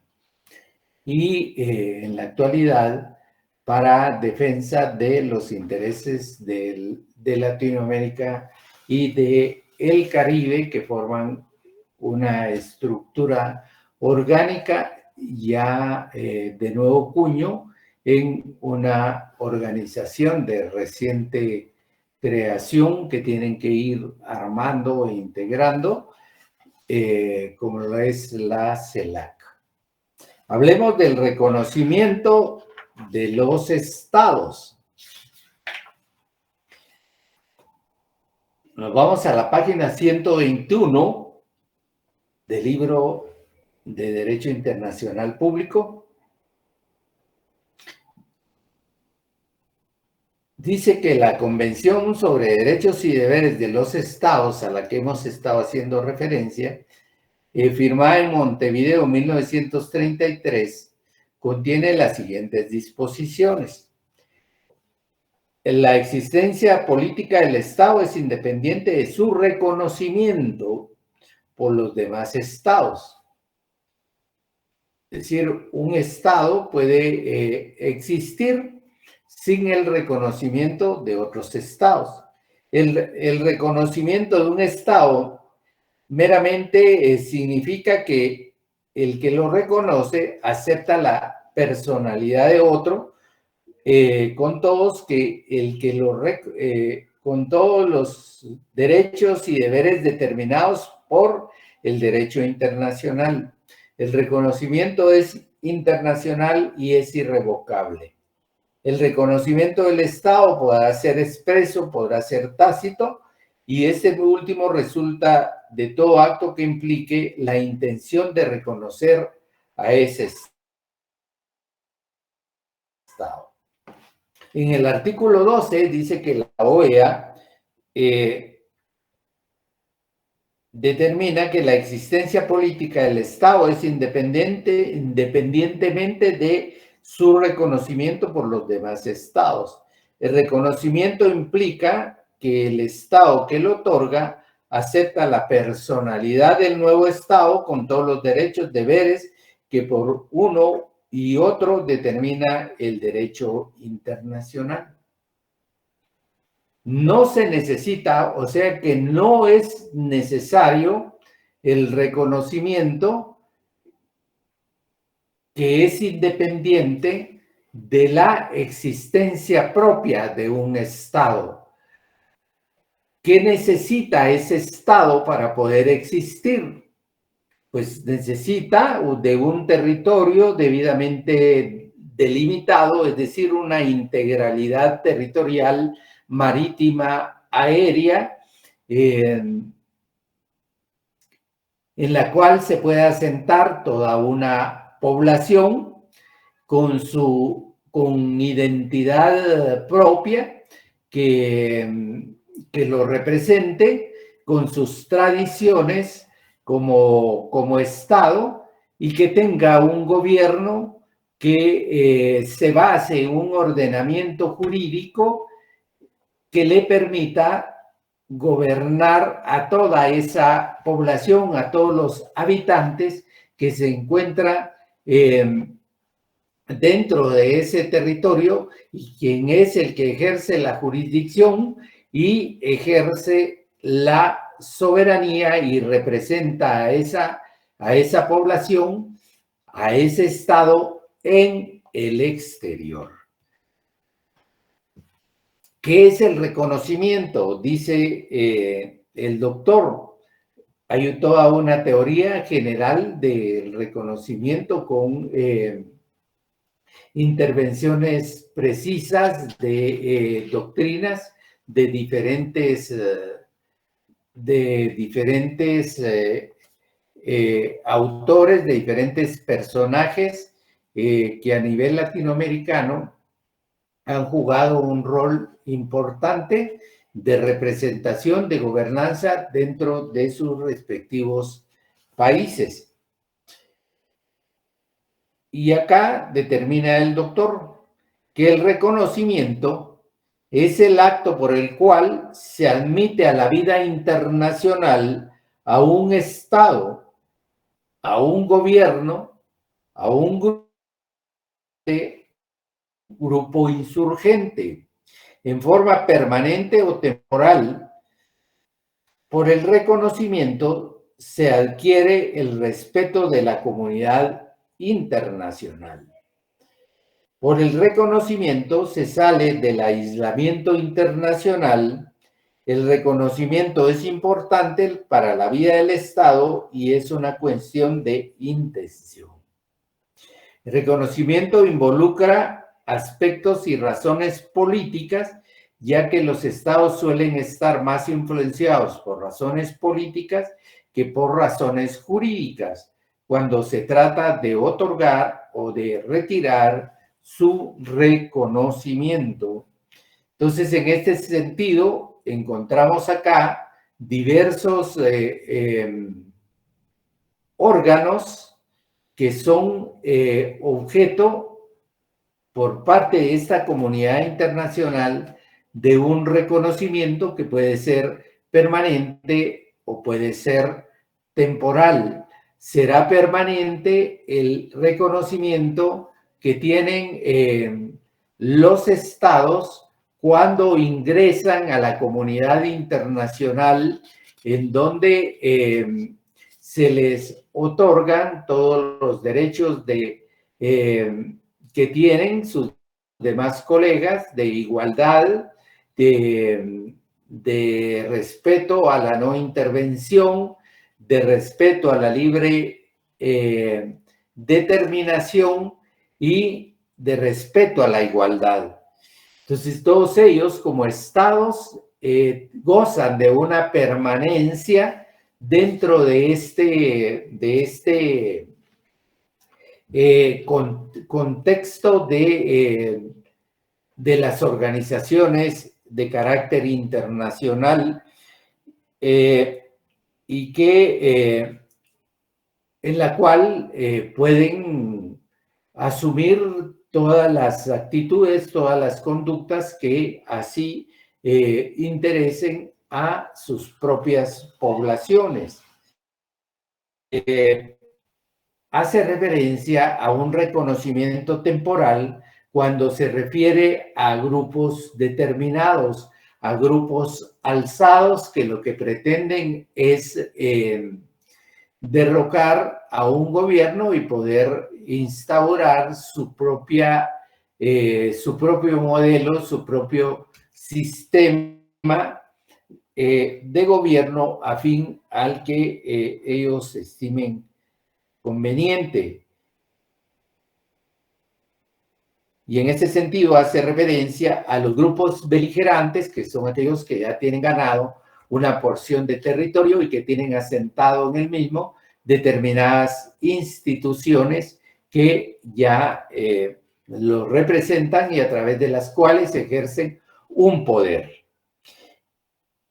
Y en la actualidad, para defensa de los intereses de Latinoamérica y del Caribe, que forman una estructura orgánica ya de nuevo cuño en una organización de reciente creación que tienen que ir armando e integrando, como lo es la CELAC. Hablemos del reconocimiento de los estados. Nos vamos a la página 121 del libro de Derecho Internacional Público. Dice que la Convención sobre Derechos y Deberes de los Estados, a la que hemos estado haciendo referencia, firmada en Montevideo en 1933, contiene las siguientes disposiciones. La existencia política del Estado es independiente de su reconocimiento por los demás estados. Es decir, un estado puede existir sin el reconocimiento de otros estados. El reconocimiento de un estado meramente significa que el que lo reconoce acepta la personalidad de otro, con todos con todos los derechos y deberes determinados por el derecho internacional. El reconocimiento es internacional y es irrevocable. El reconocimiento del Estado podrá ser expreso, podrá ser tácito, y este último resulta de todo acto que implique la intención de reconocer a ese Estado. En el artículo 12 dice que la OEA determina que la existencia política del Estado es independientemente de su reconocimiento por los demás estados. El reconocimiento implica que el Estado que lo otorga acepta la personalidad del nuevo Estado con todos los derechos, deberes que por uno y otro determina el derecho internacional. No se necesita, o sea que no es necesario el reconocimiento que es independiente de la existencia propia de un Estado. ¿Qué necesita ese Estado para poder existir? Pues necesita de un territorio debidamente delimitado, es decir, una integralidad territorial marítima, aérea, en la cual se puede asentar toda una población con identidad propia que lo represente, con sus tradiciones como Estado, y que tenga un gobierno que se base en un ordenamiento jurídico que le permita gobernar a toda esa población, a todos los habitantes que se encuentran dentro de ese territorio, y quien es el que ejerce la jurisdicción y ejerce la soberanía y representa a esa población, a ese Estado en el exterior. ¿Qué es el reconocimiento? Dice el doctor. Hay toda una teoría general del reconocimiento con intervenciones precisas de doctrinas de diferentes de diferentes autores, de diferentes personajes que a nivel latinoamericano han jugado un rol importante de representación, de gobernanza dentro de sus respectivos países. Y acá determina el doctor que el reconocimiento es el acto por el cual se admite a la vida internacional a un Estado, a un gobierno, a un grupo insurgente, en forma permanente o temporal. Por el reconocimiento se adquiere el respeto de la comunidad internacional. Por el reconocimiento se sale del aislamiento internacional. El reconocimiento es importante para la vida del Estado y es una cuestión de intención. El reconocimiento involucra aspectos y razones políticas, ya que los estados suelen estar más influenciados por razones políticas que por razones jurídicas, cuando se trata de otorgar o de retirar su reconocimiento. Entonces, en este sentido, encontramos acá diversos órganos que son objeto por parte de esta comunidad internacional de un reconocimiento que puede ser permanente o puede ser temporal. Será permanente el reconocimiento que tienen los estados cuando ingresan a la comunidad internacional, en donde se les otorgan todos los derechos que tienen sus demás colegas, de igualdad, de respeto a la no intervención, de respeto a la libre determinación y de respeto a la igualdad. Entonces, todos ellos como estados gozan de una permanencia dentro de este contexto de las organizaciones de carácter internacional y que en la cual pueden asumir todas las actitudes, todas las conductas que así interesen a sus propias poblaciones. Hace referencia a un reconocimiento temporal cuando se refiere a grupos determinados, a grupos alzados que lo que pretenden es derrocar a un gobierno y poder instaurar su propio modelo, su propio sistema de gobierno afín al que ellos estimen conveniente. Y en ese sentido hace referencia a los grupos beligerantes, que son aquellos que ya tienen ganado una porción de territorio y que tienen asentado en el mismo determinadas instituciones que ya los representan y a través de las cuales ejercen un poder.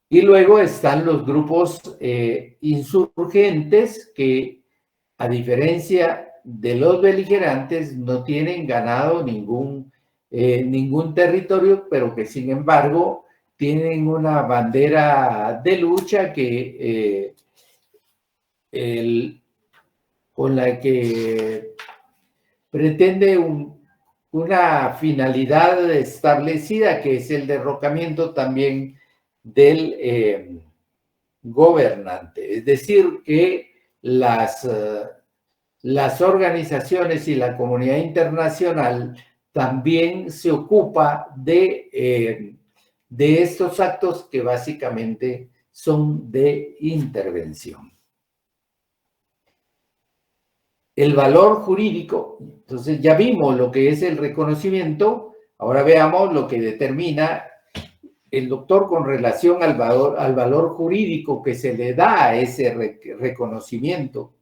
Y luego están los grupos insurgentes que, a diferencia de los beligerantes, no tienen ganado ningún territorio, pero que sin embargo tienen una bandera de lucha que con la que pretende una finalidad establecida, que es el derrocamiento también del gobernante. Es decir, que las organizaciones y la comunidad internacional también se ocupa de estos actos que básicamente son de intervención. El valor jurídico, entonces ya vimos lo que es el reconocimiento, ahora veamos lo que determina el doctor con relación al valor jurídico que se le da a ese reconocimiento.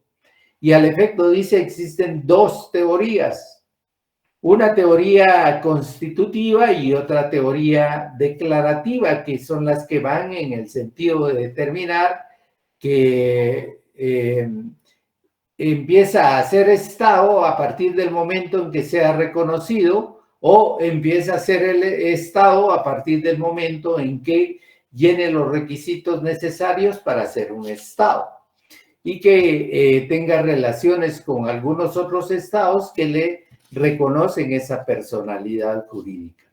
Y al efecto dice, existen dos teorías, una teoría constitutiva y otra teoría declarativa, que son las que van en el sentido de determinar que empieza a ser Estado a partir del momento en que sea reconocido, o empieza a ser el Estado a partir del momento en que llene los requisitos necesarios para ser un Estado y que tenga relaciones con algunos otros estados que le reconocen esa personalidad jurídica.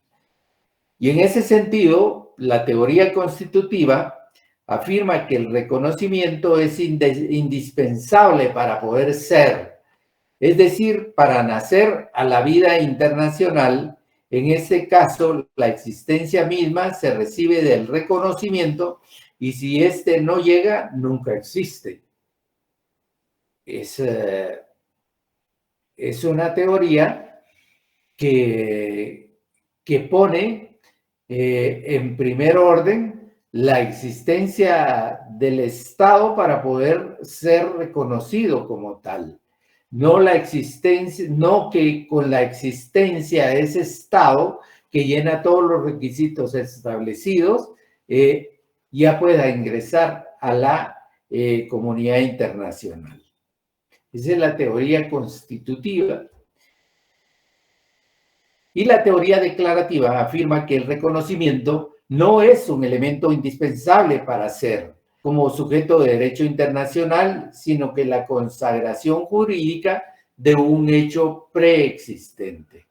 Y en ese sentido, la teoría constitutiva afirma que el reconocimiento es indispensable para poder ser, es decir, para nacer a la vida internacional. En este caso, la existencia misma se recibe del reconocimiento y si éste no llega, nunca existe. Es una teoría que pone en primer orden la existencia del Estado para poder ser reconocido como tal. No la existencia, no que con la existencia de ese Estado que llena todos los requisitos establecidos, ya pueda ingresar a la comunidad internacional. Esa es la teoría constitutiva. Y la teoría declarativa afirma que el reconocimiento no es un elemento indispensable para ser como sujeto de derecho internacional, sino que la consagración jurídica de un hecho preexistente.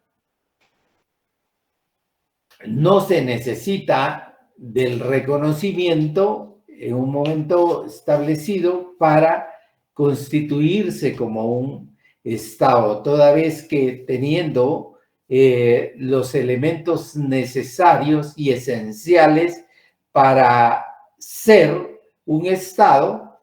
No se necesita del reconocimiento en un momento establecido para constituirse como un Estado, toda vez que teniendo los elementos necesarios y esenciales para ser un Estado,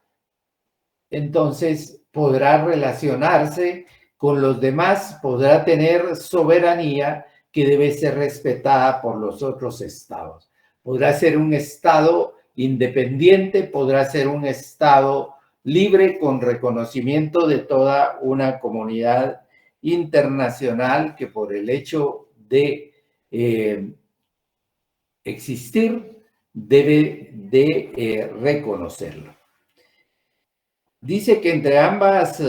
entonces podrá relacionarse con los demás, podrá tener soberanía que debe ser respetada por los otros estados. Podrá ser un Estado independiente, podrá ser un Estado libre con reconocimiento de toda una comunidad internacional que por el hecho de existir debe de reconocerlo. Dice que entre ambas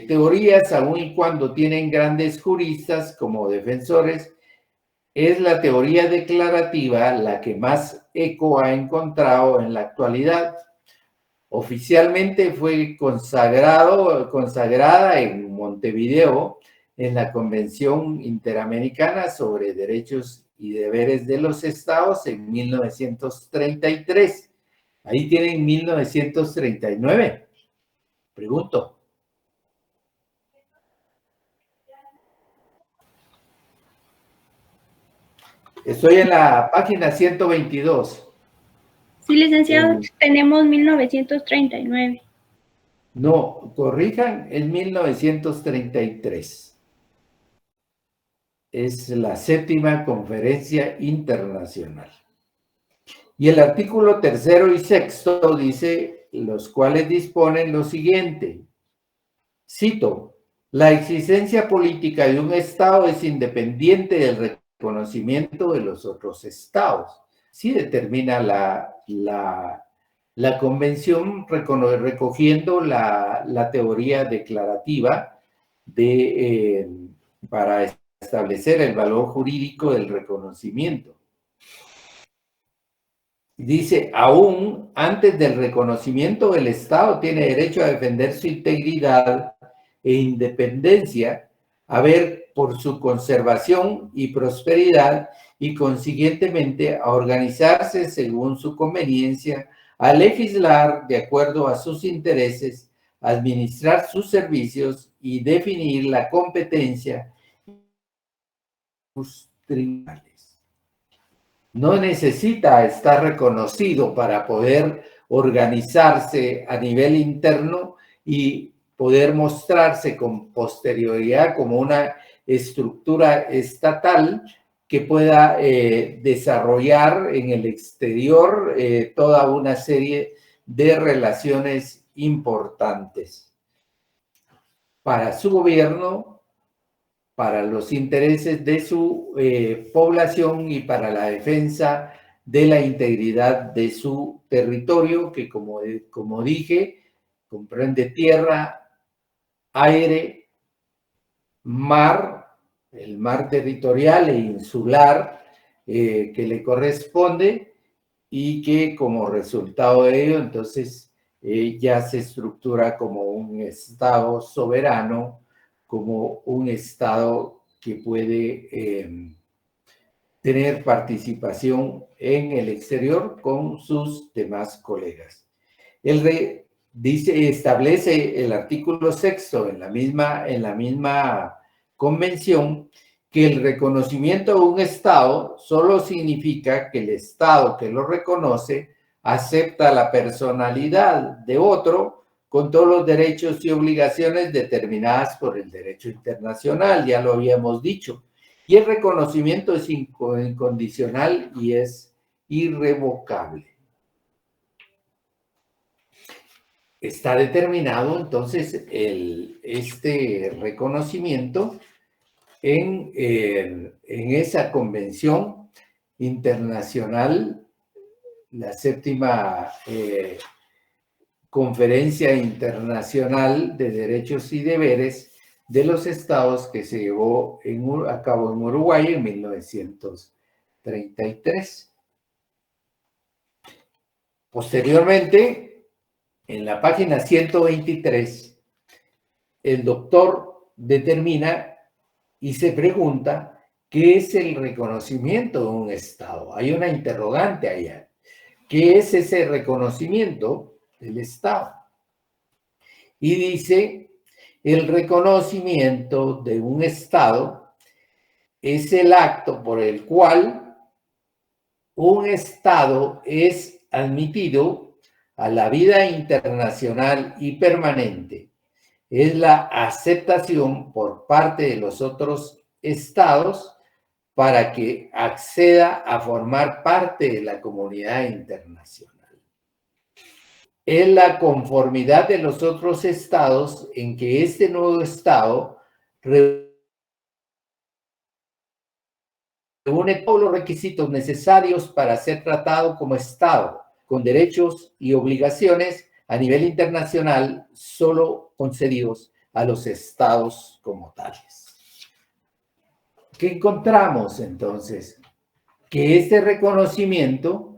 teorías, aun y cuando tienen grandes juristas como defensores, es la teoría declarativa la que más eco ha encontrado en la actualidad. Oficialmente fue consagrada en Montevideo en la Convención Interamericana sobre Derechos y Deberes de los Estados en 1933. Ahí tienen 1939. Pregunto. Estoy en la página 122. Sí, licenciado, tenemos 1939. No, corrijan, es 1933. Es la 7ª Conferencia Internacional. Y el artículo 3º y 6º dice, los cuales disponen lo siguiente. Cito, la existencia política de un Estado es independiente del reconocimiento de los otros Estados. Sí determina la convención recogiendo la teoría declarativa para establecer el valor jurídico del reconocimiento. Dice, aún antes del reconocimiento, el Estado tiene derecho a defender su integridad e independencia, a ver por su conservación y prosperidad y consiguientemente a organizarse según su conveniencia, a legislar de acuerdo a sus intereses, a administrar sus servicios y definir la competencia de sus tribunales. No necesita estar reconocido para poder organizarse a nivel interno y poder mostrarse con posterioridad como una estructura estatal que pueda desarrollar en el exterior toda una serie de relaciones importantes para su gobierno, para los intereses de su población y para la defensa de la integridad de su territorio, que como dije, comprende tierra, aire, mar, el mar territorial e insular que le corresponde, y que como resultado de ello, entonces, ya se estructura como un Estado soberano, como un Estado que puede tener participación en el exterior con sus demás colegas. Establece el artículo 6 en la misma convención que el reconocimiento de un Estado solo significa que el Estado que lo reconoce acepta la personalidad de otro con todos los derechos y obligaciones determinadas por el derecho internacional, ya lo habíamos dicho. Y el reconocimiento es incondicional y es irrevocable. Está determinado entonces este reconocimiento en esa convención internacional, la séptima Conferencia Internacional de Derechos y Deberes de los Estados, que se llevó a cabo en Uruguay en 1933. Posteriormente, en la página 123, el doctor determina y se pregunta qué es el reconocimiento de un Estado. Hay una interrogante allá. ¿Qué es ese reconocimiento del Estado? Y dice, el reconocimiento de un Estado es el acto por el cual un Estado es admitido a la vida internacional y permanente. Es la aceptación por parte de los otros estados para que acceda a formar parte de la comunidad internacional. Es la conformidad de los otros estados en que este nuevo estado reúne todos los requisitos necesarios para ser tratado como estado, con derechos y obligaciones a nivel internacional solo concedidos a los estados como tales. ¿Qué encontramos entonces? Que este reconocimiento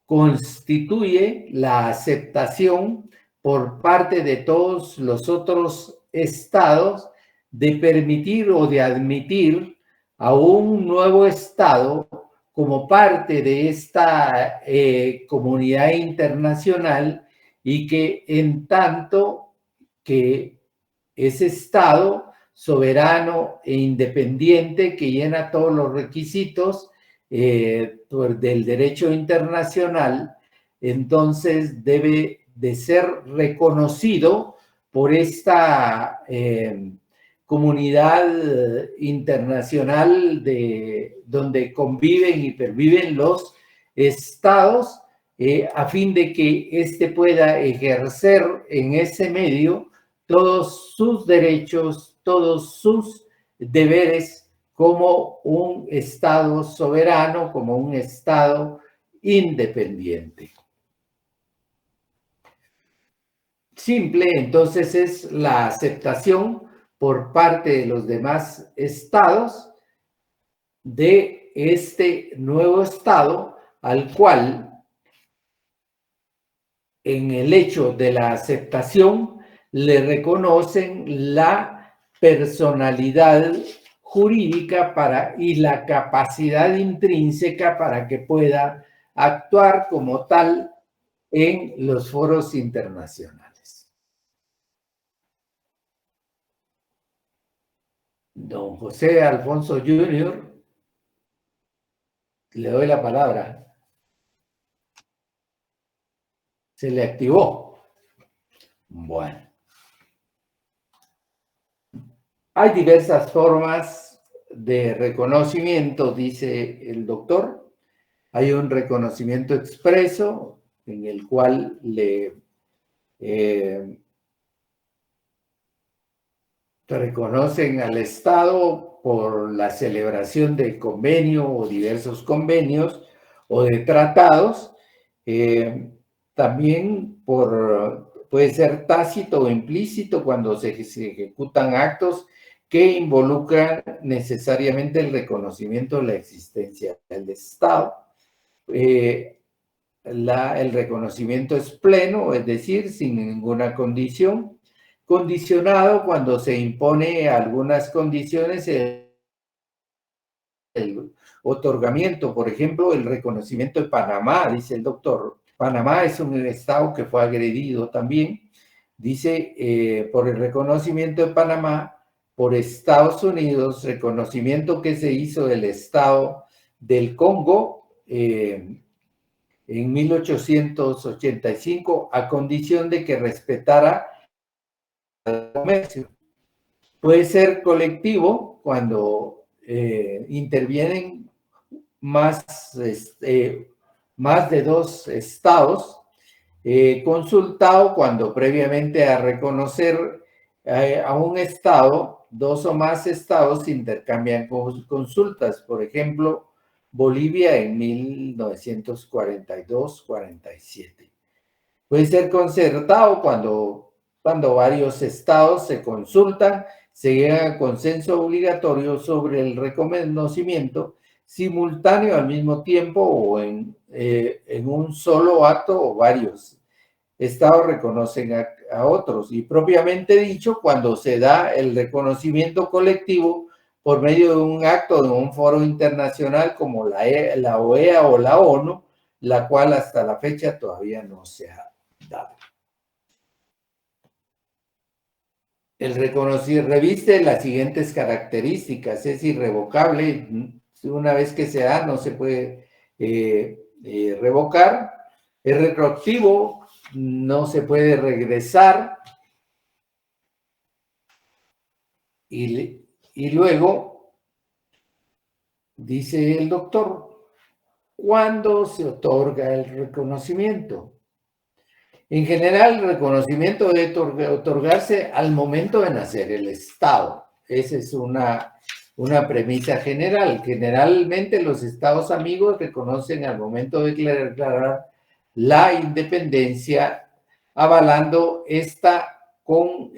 constituye la aceptación por parte de todos los otros estados de permitir o de admitir a un nuevo estado como parte de esta comunidad internacional, y que en tanto que ese estado soberano e independiente que llena todos los requisitos del derecho internacional, entonces debe de ser reconocido por esta comunidad internacional donde conviven y perviven los estados, a fin de que éste pueda ejercer en ese medio todos sus derechos, todos sus deberes como un Estado soberano, como un Estado independiente. Simple, entonces, es la aceptación por parte de los demás estados de este nuevo Estado, al cual, en el hecho de la aceptación, le reconocen la personalidad jurídica y la capacidad intrínseca para que pueda actuar como tal en los foros internacionales. Don José Alfonso Jr., le doy la palabra. Se le activó. Bueno. Hay diversas formas de reconocimiento, dice el doctor. Hay un reconocimiento expreso en el cual le reconocen al Estado por la celebración de convenio o diversos convenios o de tratados. También puede ser tácito o implícito cuando se ejecutan actos que involucran necesariamente el reconocimiento de la existencia del Estado. El reconocimiento es pleno, es decir, sin ninguna condición. Condicionado cuando se impone algunas condiciones, el otorgamiento, por ejemplo, el reconocimiento de Panamá, dice el doctor. Panamá es un estado que fue agredido también. Dice, por el reconocimiento de Panamá, por Estados Unidos, reconocimiento que se hizo del estado del Congo en 1885, a condición de que respetara el comercio. Puede ser colectivo cuando intervienen más de dos estados, consultado cuando previamente a reconocer a un estado, dos o más estados intercambian consultas. Por ejemplo, Bolivia en 1942-47. Puede ser concertado cuando varios estados se consultan, se llega a consenso obligatorio sobre el reconocimiento simultáneo al mismo tiempo o en un solo acto o varios estados reconocen a otros. Y propiamente dicho, cuando se da el reconocimiento colectivo por medio de un acto de un foro internacional como la OEA o la ONU, la cual hasta la fecha todavía no se ha dado. El reconocimiento reviste las siguientes características: es irrevocable, una vez que se da no se puede revocar, es retroactivo, no se puede regresar, y luego dice el doctor, ¿cuándo se otorga el reconocimiento? En general, el reconocimiento debe otorgarse al momento de nacer el Estado. Esa es una premisa general. Generalmente los Estados amigos reconocen al momento de declarar la independencia, avalando esta con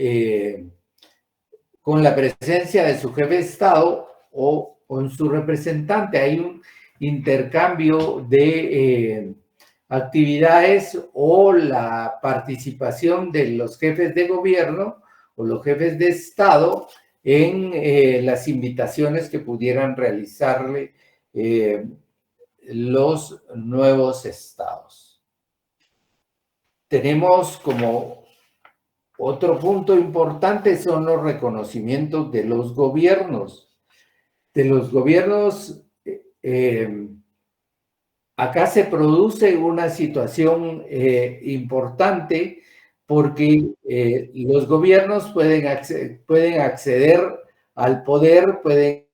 la presencia de su jefe de Estado o con su representante. Hay un intercambio de actividades o la participación de los jefes de gobierno o los jefes de Estado en las invitaciones que pudieran realizarle los nuevos estados. Tenemos como otro punto importante son los reconocimientos de los gobiernos. Acá se produce una situación importante porque los gobiernos pueden acceder al poder, pueden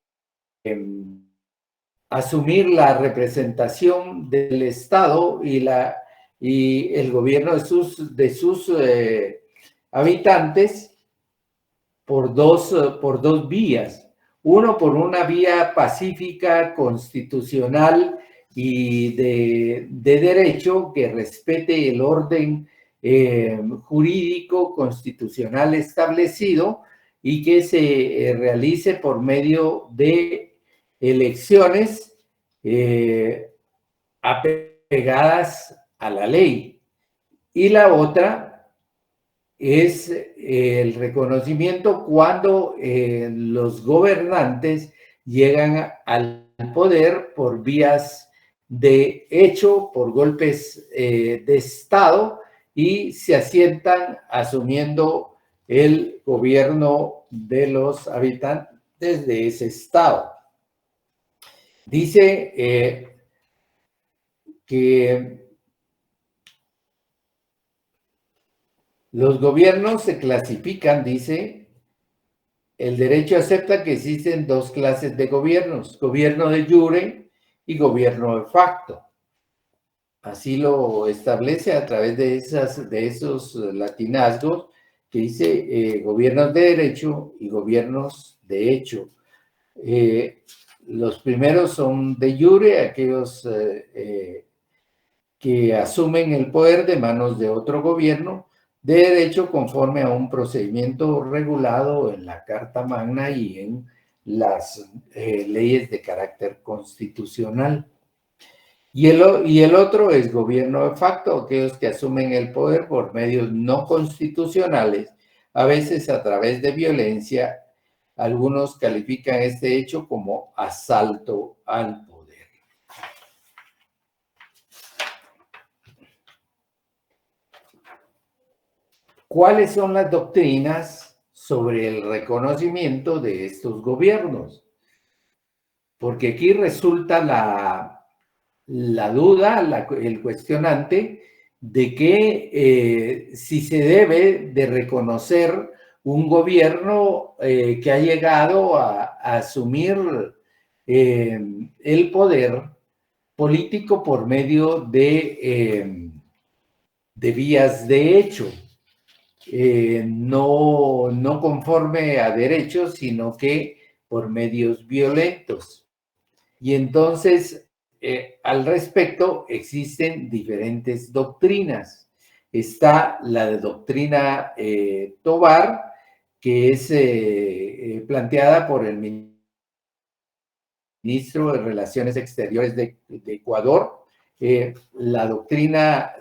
asumir la representación del Estado y el gobierno de sus habitantes por dos vías. Uno, por una vía pacífica, constitucional y de derecho que respete el orden jurídico constitucional establecido y que se realice por medio de elecciones apegadas a la ley. Y la otra es el reconocimiento cuando los gobernantes llegan al poder por vías de hecho, por golpes de Estado, y se asientan asumiendo el gobierno de los habitantes de ese Estado. Dice que los gobiernos se clasifican, dice, el derecho acepta que existen dos clases de gobiernos, gobierno de jure y gobierno de facto. Así lo establece a través de esos latinazgos que dice gobiernos de derecho y gobiernos de hecho. Los primeros son de jure, aquellos que asumen el poder de manos de otro gobierno, de derecho conforme a un procedimiento regulado en la Carta Magna y en las leyes de carácter constitucional. Y el otro es gobierno de facto, aquellos que asumen el poder por medios no constitucionales, a veces a través de violencia. Algunos califican este hecho como asalto al poder. ¿Cuáles son las doctrinas sobre el reconocimiento de estos gobiernos? Porque aquí resulta la duda, el cuestionante de que si se debe de reconocer un gobierno que ha llegado a asumir el poder político por medio de vías de hecho, no conforme a derechos, sino que por medios violentos. Y entonces, al respecto, existen diferentes doctrinas. Está la doctrina Tobar, que es planteada por el ministro de Relaciones Exteriores de Ecuador, la doctrina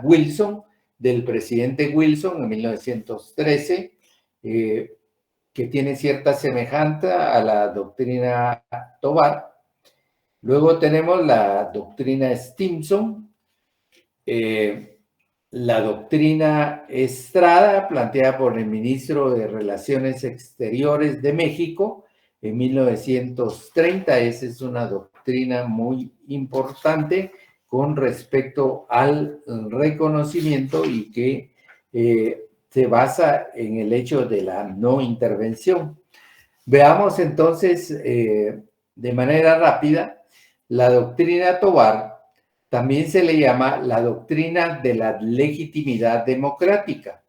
Wilson, del presidente Wilson en 1913, que tiene cierta semejanza a la doctrina Tobar. Luego tenemos la doctrina Stimson, la doctrina Estrada, planteada por el ministro de Relaciones Exteriores de México en 1930. Esa es una doctrina muy importante con respecto al reconocimiento y que se basa en el hecho de la no intervención. Veamos entonces de manera rápida la doctrina Tobar. También se le llama la doctrina de la legitimidad democrática,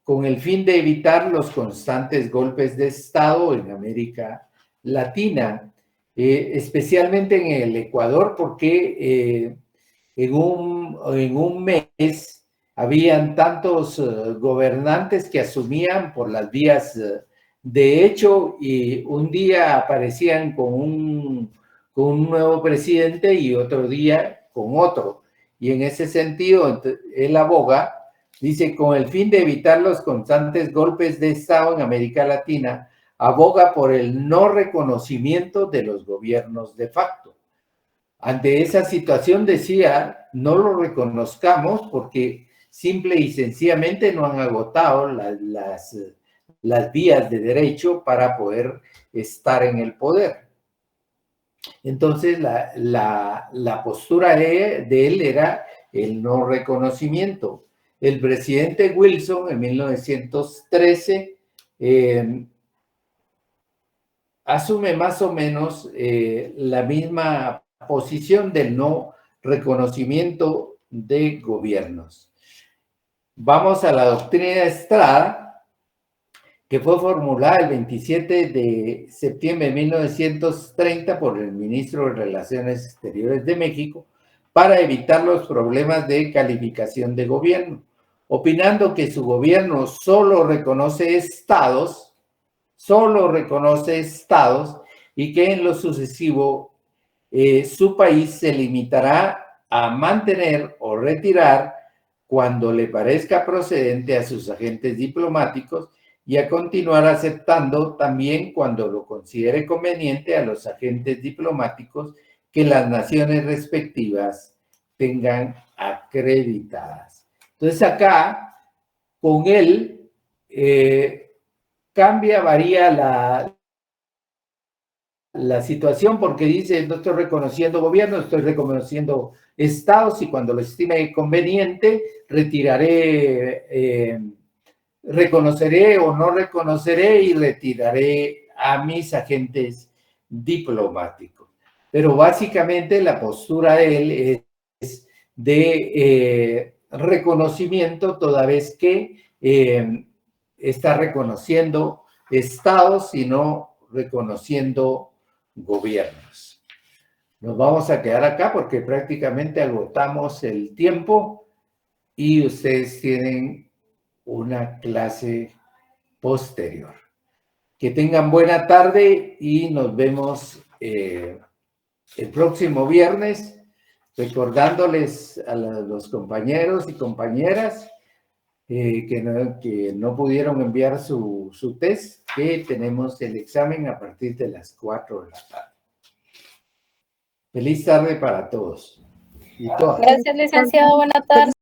con el fin de evitar los constantes golpes de Estado en América Latina, especialmente en el Ecuador, porque en un mes habían tantos gobernantes que asumían por las vías de hecho y un día aparecían con un nuevo presidente y otro día con otro. Y en ese sentido, él aboga, dice, con el fin de evitar los constantes golpes de Estado en América Latina, aboga por el no reconocimiento de los gobiernos de facto. Ante esa situación decía, no lo reconozcamos porque simple y sencillamente no han agotado las vías de derecho para poder estar en el poder. Entonces, la postura de él era el no reconocimiento. El presidente Wilson en 1913 asume más o menos la misma posición del no reconocimiento de gobiernos. Vamos a la doctrina Estrada, que fue formulada el 27 de septiembre de 1930 por el ministro de Relaciones Exteriores de México para evitar los problemas de calificación de gobierno, opinando que su gobierno solo reconoce estados y que en lo sucesivo su país se limitará a mantener o retirar cuando le parezca procedente a sus agentes diplomáticos y a continuar aceptando también cuando lo considere conveniente a los agentes diplomáticos que las naciones respectivas tengan acreditadas. Entonces acá, con él, varía la situación porque dice, no estoy reconociendo gobiernos, estoy reconociendo estados y cuando lo estime conveniente retiraré reconoceré o no reconoceré y retiraré a mis agentes diplomáticos. Pero básicamente la postura de él es de reconocimiento, toda vez que está reconociendo estados y no reconociendo gobiernos. Nos vamos a quedar acá porque prácticamente agotamos el tiempo y ustedes tienen una clase posterior. Que tengan buena tarde y nos vemos el próximo viernes, recordándoles a los compañeros y compañeras que no pudieron enviar su test, que tenemos el examen a partir de las 4 de la tarde. Feliz tarde para todos y todas. Gracias, licenciado. Buena tarde.